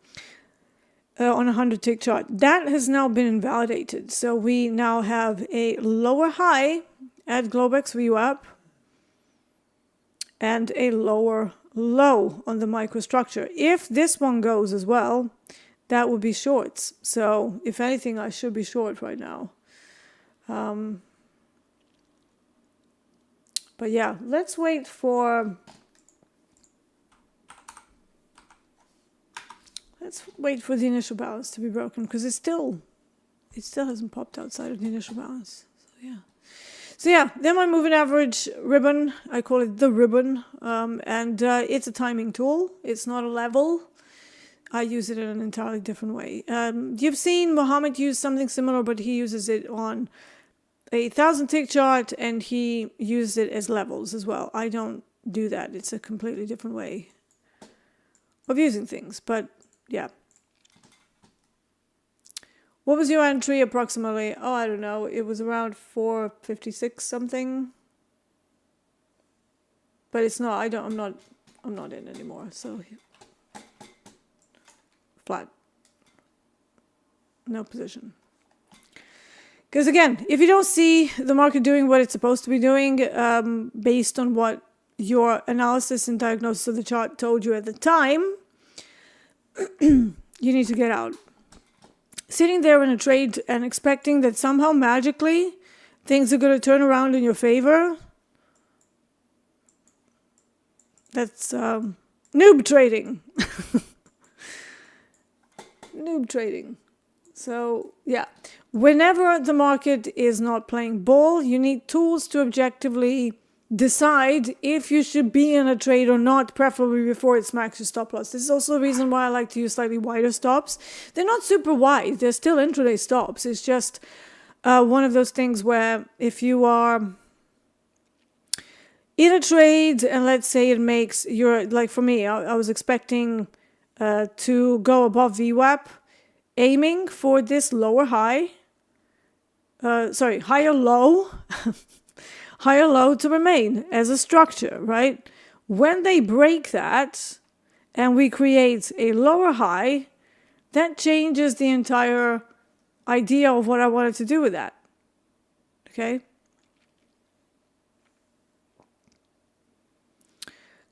Speaker 1: on a 100-tick chart. That has now been invalidated. So we now have a lower high at Globex VWAP and a lower low on the microstructure. If this one goes as well, that would be shorts. So if anything, I should be short right now. But yeah, let's wait for the initial balance to be broken, because it still hasn't popped outside of the initial balance. So yeah, then my moving average ribbon, I call it the ribbon, and it's a timing tool. It's not a level. I use it in an entirely different way. You've seen Mohammed use something similar, but he uses it on a 1,000-tick chart, and he uses it as levels as well. I don't do that. It's a completely different way of using things, but yeah. What was your entry approximately? Oh, I don't know. It was around 456 something. But it's not. I'm not in anymore. So flat. No position. Because again, if you don't see the market doing what it's supposed to be doing, based on what your analysis and diagnosis of the chart told you at the time, you need to get out. Sitting there in a trade and expecting that somehow magically things are going to turn around in your favor, that's noob trading. Noob trading. So yeah, whenever the market is not playing ball, you need tools to objectively decide if you should be in a trade or not, preferably before it smacks your stop loss. This is also the reason why I like to use slightly wider stops. They're not super wide. They're still intraday stops. It's just one of those things where if you are in a trade and let's say it makes your, like for me, I was expecting to go above VWAP, aiming for this lower high, higher low, higher low to remain as a structure, right? When they break that and we create a lower high, that changes the entire idea of what I wanted to do with that. Okay?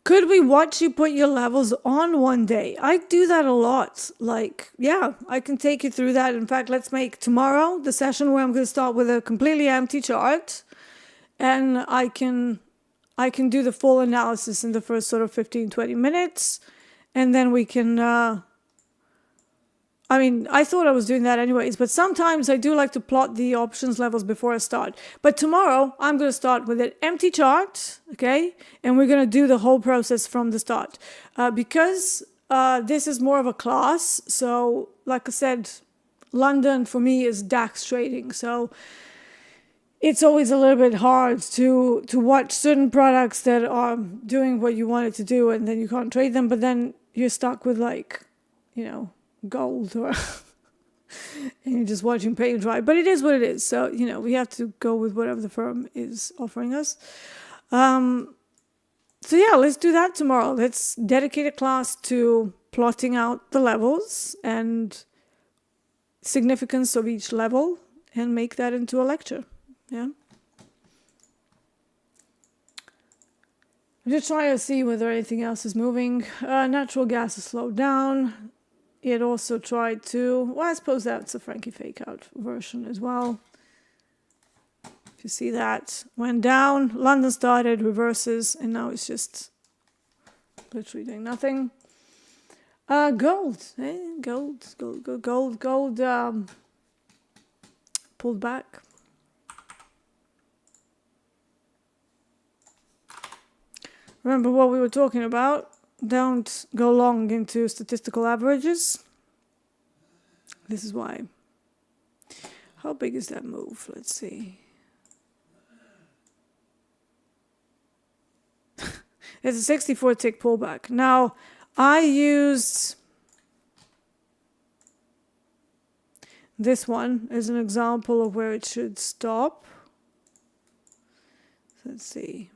Speaker 1: Could we watch you put your levels on one day? I do that a lot. Like, yeah, I can take you through that. In fact, let's make tomorrow the session where I'm going to start with a completely empty chart. And I can do the full analysis in the first sort of 15, 20 minutes. And then we can, I thought I was doing that anyways, but sometimes I do like to plot the options levels before I start. But tomorrow I'm going to start with an empty chart, okay? And we're going to do the whole process from the start. Because this is more of a class. So like I said, London for me is DAX trading. So it's always a little bit hard to watch certain products that are doing what you want it to do and then you can't trade them, but then you're stuck with like, gold or and you're just watching paint dry. But it is what it is. So, we have to go with whatever the firm is offering us. So yeah, let's do that tomorrow. Let's dedicate a class to plotting out the levels and significance of each level and make that into a lecture. Yeah. I'm just trying to see whether anything else is moving. Natural gas has slowed down. It also tried to, well, I suppose that's a Frankie fake out version as well. If you see that, went down, London started, reverses, and now it's just literally doing nothing. Gold, gold pulled back. Remember what we were talking about? Don't go long into statistical averages. This is why. How big is that move? Let's see. It's a 64 tick pullback. Now, I used this one as an example of where it should stop. Let's see.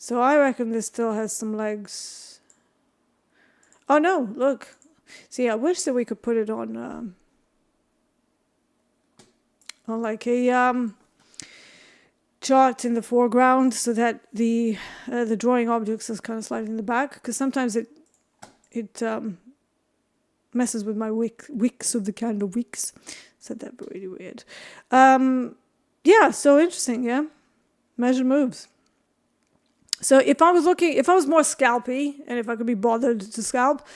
Speaker 1: So I reckon this still has some legs. Oh no, look. See, I wish that we could put it on like a chart in the foreground so that the drawing objects is kind of sliding in the back, because sometimes it messes with my wicks of the candle wicks. Said that really weird. Yeah, so interesting, yeah. Measured moves. So if I was more scalpy, and if I could be bothered to scalp,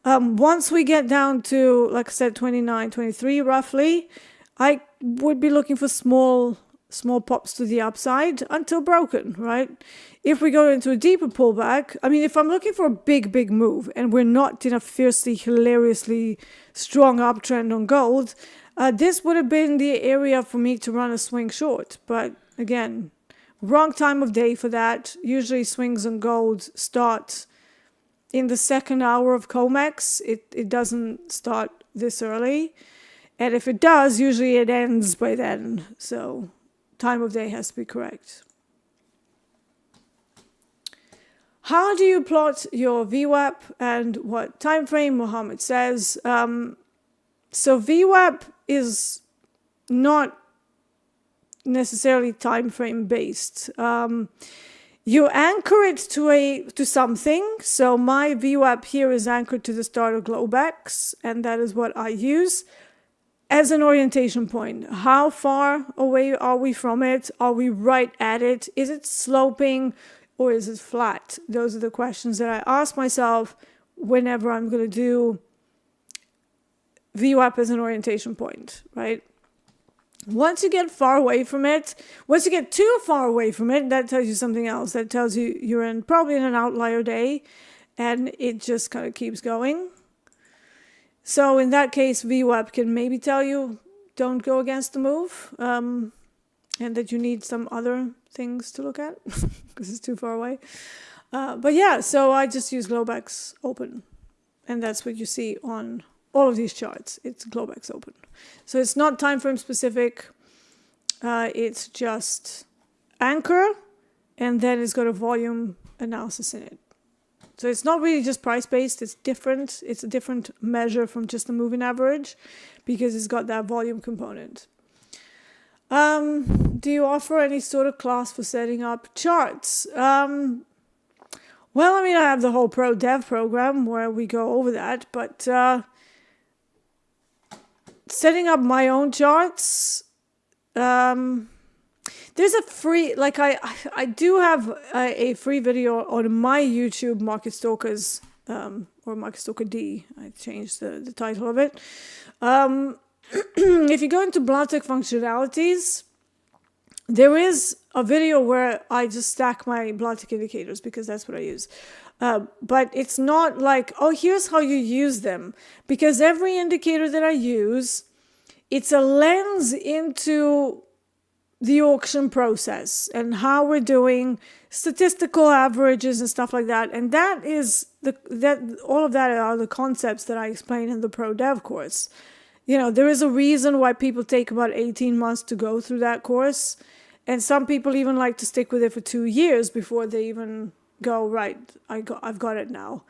Speaker 1: once we get down to, like I said, 29, 23 roughly, I would be looking for small pops to the upside until broken, right? If we go into a deeper pullback, if I'm looking for a big move and we're not in a fiercely, hilariously strong uptrend on gold, this would have been the area for me to run a swing short. But again, wrong time of day for that. Usually swings on gold start in the second hour of COMEX. It doesn't start this early. And if it does, usually it ends by then. So time of day has to be correct. How do you plot your VWAP and what time frame Mohammed says? So VWAP is not necessarily time frame based. You anchor it to something. So my VWAP here is anchored to the start of Globex, and that is what I use as an orientation point. How far away are we from it? Are we right at it? Is it sloping or is it flat? Those are the questions that I ask myself whenever I'm going to do VWAP as an orientation point, right? Once you get far away from it, once you get too far away from it, that tells you something else. That tells you you're in probably in an outlier day, and it just kind of keeps going. So in that case, VWAP can maybe tell you don't go against the move, and that you need some other things to look at because it's too far away. But yeah, so I just use Globex open, and that's what you see on all of these charts. It's Globex open. So it's not time frame specific. It's just anchor, and then it's got a volume analysis in it. So it's not really just price based. It's different. It's a different measure from just the moving average because it's got that volume component. Do you offer any sort of class for setting up charts? Well, I mean, I have the whole Pro Dev program where we go over that, but setting up my own charts, there's a free, like I do have a free video on my YouTube Market Stalkers, or Market Stalker Dee. I changed the title of it. If you go into Blautek functionalities, there is a video where I just stack my Blautek indicators because that's what I use. But it's not like, oh, here's how you use them. Because every indicator that I use, it's a lens into the auction process and how we're doing statistical averages and stuff like that. And that is all of that are the concepts that I explain in the Pro Dev course. You know, there is a reason why people take about 18 months to go through that course. And some people even like to stick with it for 2 years before they even go, right, I've got it now.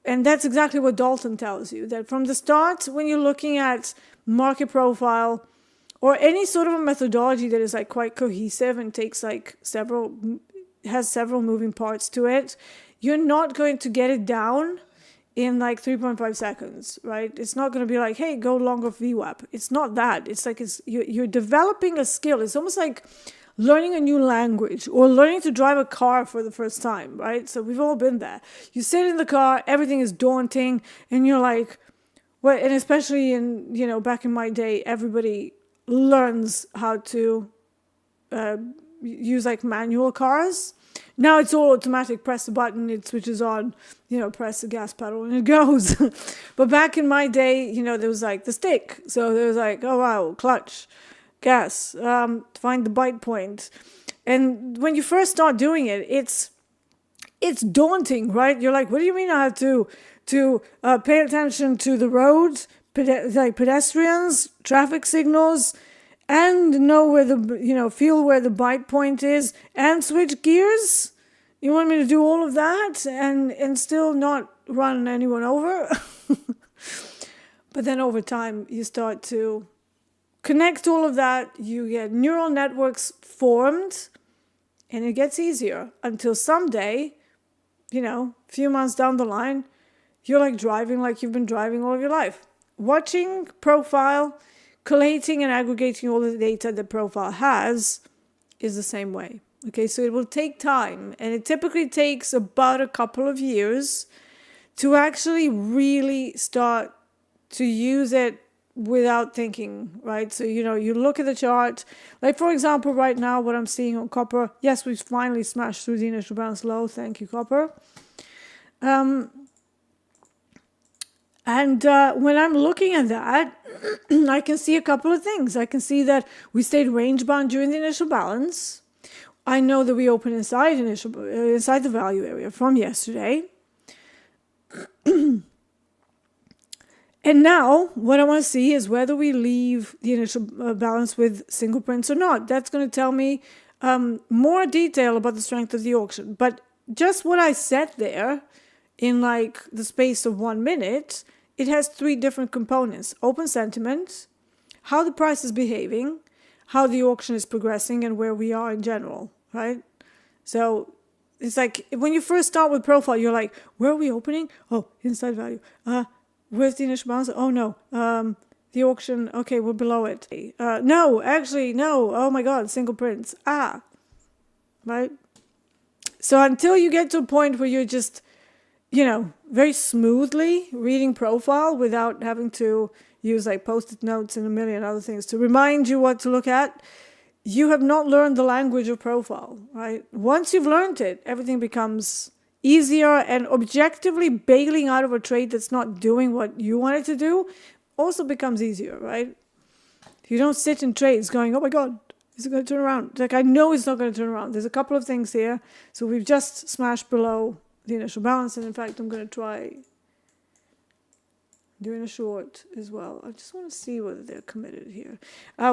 Speaker 1: And that's exactly what Dalton tells you, that from the start, when you're looking at market profile or any sort of a methodology that is like quite cohesive and takes like has several moving parts to it, you're not going to get it down in like 3.5 seconds, right? It's not going to be like, hey, go longer VWAP. It's not that. It's like you're developing a skill. It's almost like learning a new language or learning to drive a car for the first time, right? So we've all been there. You sit in the car, everything is daunting, and you're like, well, and especially in, you know, back in my day, everybody learns how to use like manual cars. Now it's all automatic. Press the button, it switches on, you know, press the gas pedal and it goes. But back in my day, you know, there was like the stick. So there was like, oh wow, clutch, gas, find the bite point. And when you first start doing it, it's daunting, right? You're like, what do you mean I have to pay attention to the roads, like pedestrians, traffic signals, and know where feel where the bite point is and switch gears? You want me to do all of that and still not run anyone over? But then over time, you start to connect all of that. You get neural networks formed and it gets easier until someday, you know, a few months down the line, you're like driving like you've been driving all of your life. Watching profile, collating and aggregating all the data that profile has is the same way. Okay, so it will take time, and it typically takes about a couple of years to actually really start to use it without thinking, right? So, you know, you look at the chart, like for example, right now, what I'm seeing on copper, yes, we've finally smashed through the initial bounce low. Thank you, copper. And when I'm looking at that, I can see a couple of things. I can see that we stayed range bound during the initial balance. I know that we opened inside the value area from yesterday. And now what I want to see is whether we leave the initial balance with single prints or not. That's going to tell me more detail about the strength of the auction. But just what I said there in like the space of 1 minute, it has 3 different components: open sentiment, how the price is behaving, how the auction is progressing, and where we are in general, right? So it's like when you first start with profile, you're like, where are we opening? Oh, inside value. Where's the initial balance? Oh no. The auction, okay, we're below it. No, actually, no. Oh my God, single prints. Right? So until you get to a point where you're just you know, very smoothly reading profile without having to use like post-it notes and a million other things to remind you what to look at. You have not learned the language of profile, right? Once you've learned it, everything becomes easier, and objectively bailing out of a trade that's not doing what you want it to do also becomes easier, right? You don't sit in trades going, oh my God, is it going to turn around? Like, I know it's not going to turn around. There's a couple of things here. So we've just smashed below the initial balance. And in fact, I'm going to try doing a short as well. I just want to see whether they're committed here.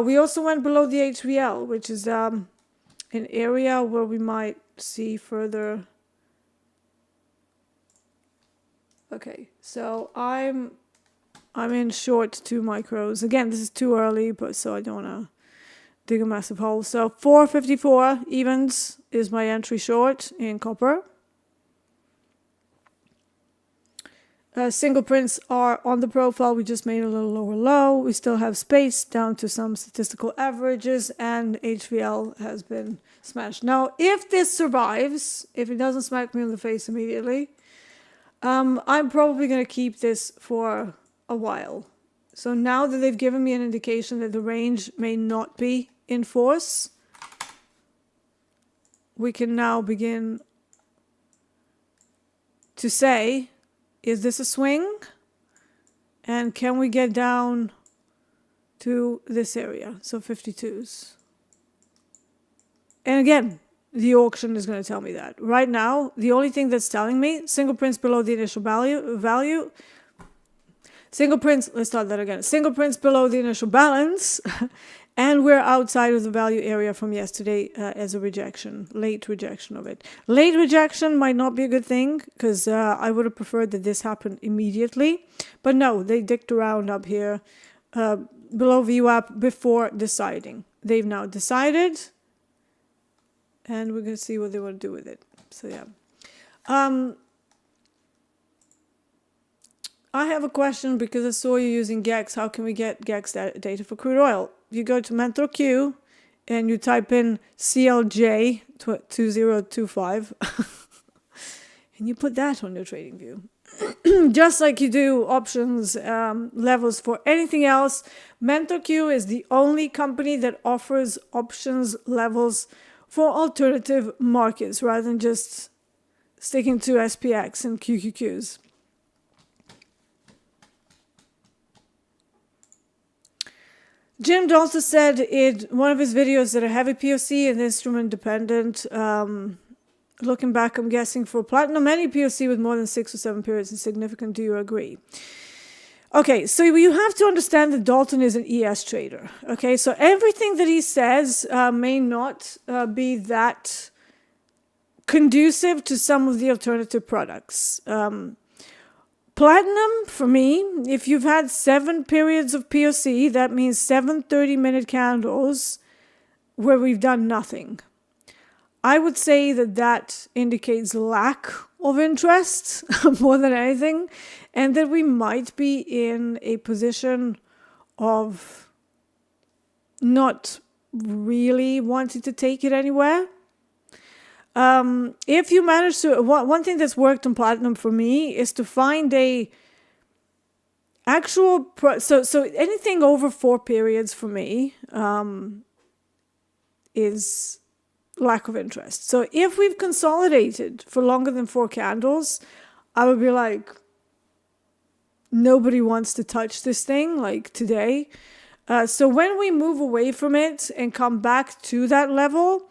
Speaker 1: We also went below the HVL, which is an area where we might see further. Okay, so I'm in short 2 micros. Again, this is too early, but so I don't want to dig a massive hole. So 454 evens is my entry short in copper. Single prints are on the profile. We just made a little lower low. We still have space down to some statistical averages, and HVL has been smashed. Now, if this survives, if it doesn't smack me in the face immediately, I'm probably going to keep this for a while. So now that they've given me an indication that the range may not be in force, we can now begin to say, is this a swing? And can we get down to this area? So 52s. And again, the auction is going to tell me that. Right now, the only thing that's telling me, single prints below the initial value. Single prints, let's start that again. Single prints below the initial balance. And we're outside of the value area from yesterday as a rejection, late rejection of it. Late rejection might not be a good thing, because I would have preferred that this happened immediately. But no, they dicked around up here below VWAP before deciding. They've now decided, and we're going to see what they want to do with it. So yeah. I have a question because I saw you using GEX. How can we get GEX data for crude oil? You go to Mentor Q and you type in CLJ 2025 and you put that on your trading view. Just like you do options levels for anything else, Mentor Q is the only company that offers options levels for alternative markets rather than just sticking to SPX and QQQs. Jim also said in one of his videos that a heavy POC and instrument dependent. Looking back, I'm guessing for platinum, any POC with more than 6 or 7 periods is significant. Do you agree? Okay, so you have to understand that Dalton is an ES trader. Okay, so everything that he says may not be that conducive to some of the alternative products. Platinum, for me, if you've had 7 periods of POC, that means 7 30-minute candles where we've done nothing. I would say that that indicates lack of interest more than anything, and that we might be in a position of not really wanting to take it anywhere. If you manage to, one thing that's worked on platinum for me is to find a actual, so anything over 4 periods for me is lack of interest. So if we've consolidated for longer than 4 candles, I would be like, nobody wants to touch this thing like today. So when we move away from it and come back to that level,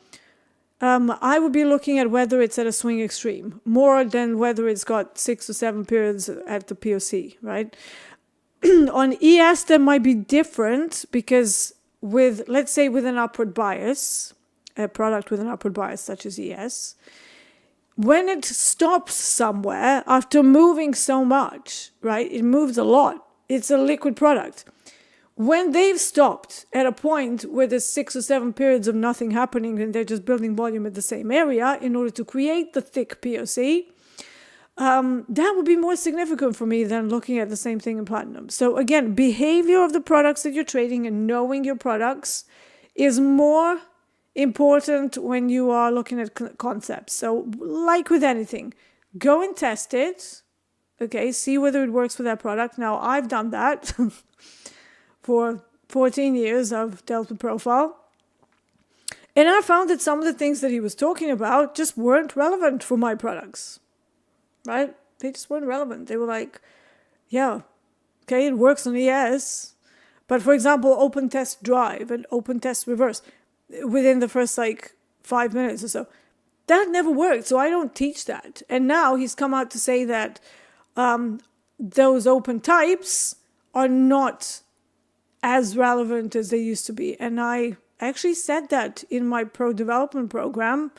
Speaker 1: I would be looking at whether it's at a swing extreme more than whether it's got 6 or 7 periods at the POC, right? On ES, that might be different because with, let's say, with an upward bias, a product with an upward bias such as ES, when it stops somewhere after moving so much, right? It moves a lot. It's a liquid product. When they've stopped at a point where there's 6 or 7 periods of nothing happening and they're just building volume at the same area in order to create the thick POC, that would be more significant for me than looking at the same thing in platinum. So again, behavior of the products that you're trading and knowing your products is more important when you are looking at concepts. So like with anything, go and test it. Okay, see whether it works for that product. Now, I've done that for 14 years. I've dealt with profile. And I found that some of the things that he was talking about just weren't relevant for my products, right? They just weren't relevant. They were like, yeah, okay, it works on ES. But for example, open test drive and open test reverse within the first 5 minutes or so, that never worked. So I don't teach that. And now he's come out to say that those open types are not as relevant as they used to be. And I actually said that in my pro development program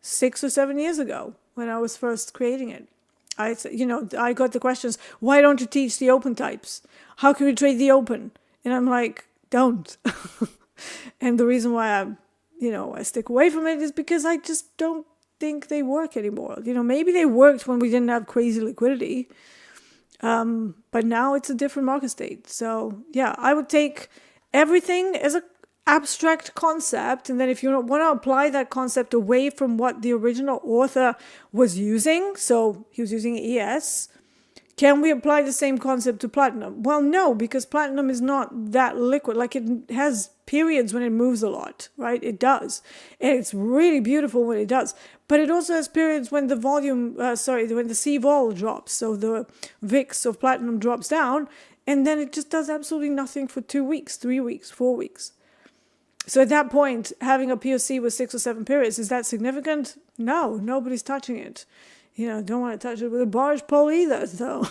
Speaker 1: 6 or 7 years ago when I was first creating it. I got the questions, why don't you teach the open types? How can we trade the open? And I'm like, don't. And the reason why I stick away from it is because I just don't think they work anymore. Maybe they worked when we didn't have crazy liquidity. But now it's a different market state. So yeah, I would take everything as an abstract concept. And then if you want to apply that concept away from what the original author was using, so he was using ES, can we apply the same concept to platinum? Well, no, because platinum is not that liquid. It has periods when it moves a lot, right? It does. And it's really beautiful when it does. But it also has periods when the when the C-vol drops. So the VIX of platinum drops down, and then it just does absolutely nothing for 2 weeks, 3 weeks, 4 weeks. So at that point, having a POC with 6 or 7 periods, is that significant? No, nobody's touching it. Don't want to touch it with a barge pole either, so,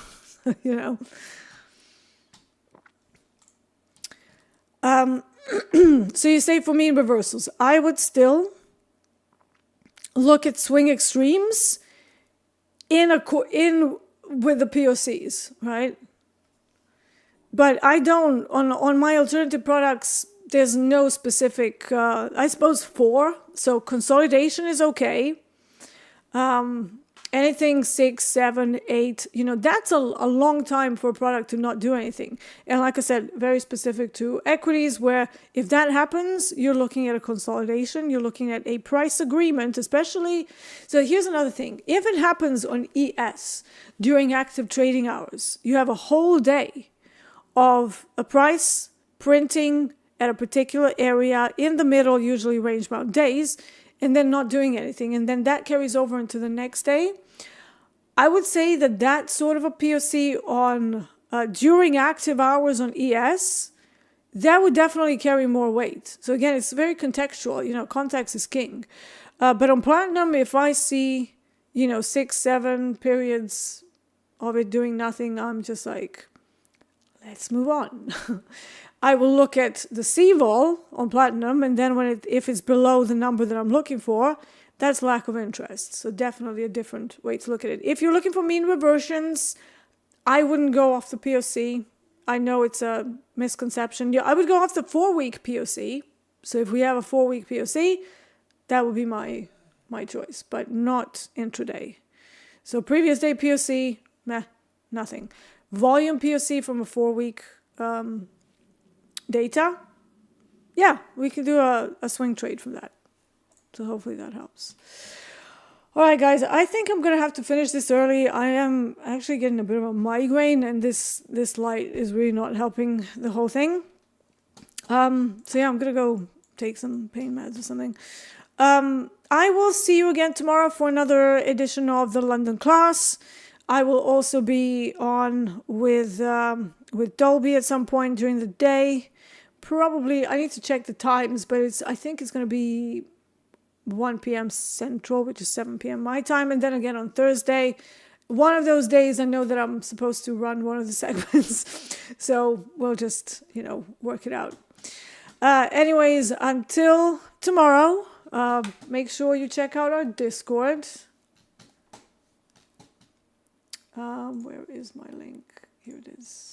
Speaker 1: So you say for mean reversals, I would still look at swing extremes in with the POCs, right? But I don't, on my alternative products, there's no specific, I suppose 4. So consolidation is okay. Anything 6, 7, 8, that's a long time for a product to not do anything. And like I said, very specific to equities, where if that happens, you're looking at a consolidation, you're looking at a price agreement, especially. So here's another thing. If it happens on ES during active trading hours, you have a whole day of a price printing at a particular area in the middle, usually range bound days, and then not doing anything. And then that carries over into the next day. I would say that sort of a POC on during active hours on ES, that would definitely carry more weight. So again, it's very contextual. Context is king. But on platinum, if I see, 6, 7 periods of it doing nothing, I'm just like, let's move on. I will look at the C-vol on platinum, and then if it's below the number that I'm looking for, that's lack of interest. So definitely a different way to look at it. If you're looking for mean reversions, I wouldn't go off the POC. I know it's a misconception. Yeah, I would go off the 4-week POC. So if we have a 4-week POC, that would be my choice, but not intraday. So previous day POC, nothing. Volume POC from a 4-week data, yeah, we can do a swing trade from that. So hopefully that helps. All right, guys, I think I'm going to have to finish this early. I am actually getting a bit of a migraine, and this light is really not helping the whole thing. So yeah, I'm going to go take some pain meds or something. I will see you again tomorrow for another edition of the London class. I will also be on with Dolby at some point during the day. Probably, I need to check the times, but I think it's going to be 1 p.m. Central, which is 7 p.m. my time. And then again on Thursday, one of those days I know that I'm supposed to run one of the segments. So we'll just, work it out. Anyways, until tomorrow, make sure you check out our Discord. Where is my link? Here it is.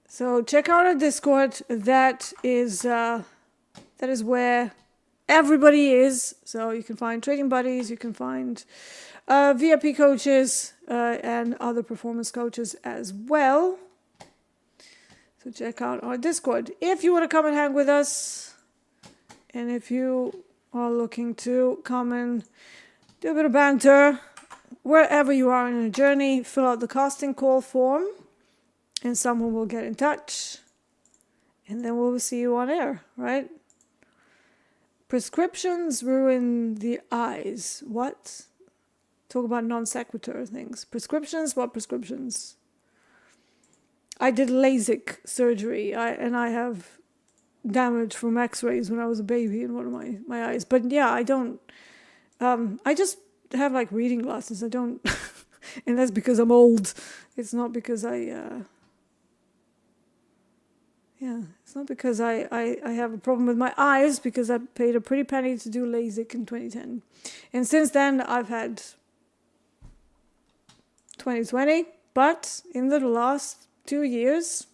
Speaker 1: So check out our Discord. That is where everybody is. So you can find trading buddies, you can find VIP coaches and other performance coaches as well. So check out our Discord. If you want to come and hang with us, and if you are looking to come and do a bit of banter. Wherever you are in a journey, fill out the casting call form and someone will get in touch. And then we'll see you on air, right? Prescriptions ruin the eyes. What? Talk about non sequitur things. Prescriptions? What prescriptions? I did LASIK surgery and I have damage from x-rays when I was a baby in one of my eyes. But yeah, I don't... I just have like reading glasses. I don't... and that's because I'm old. It's not because it's not because I have a problem with my eyes, because I paid a pretty penny to do LASIK in 2010. And since then, I've had 20/20. But in the last 2 years,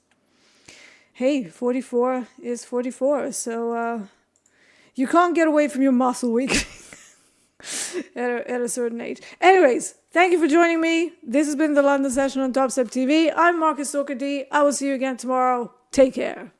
Speaker 1: hey, 44 is 44. So you can't get away from your muscle weakening at a certain age. Anyways, thank you for joining me. This has been the London session on TopstepTV. I'm Marcus Dee. I will see you again tomorrow. Take care.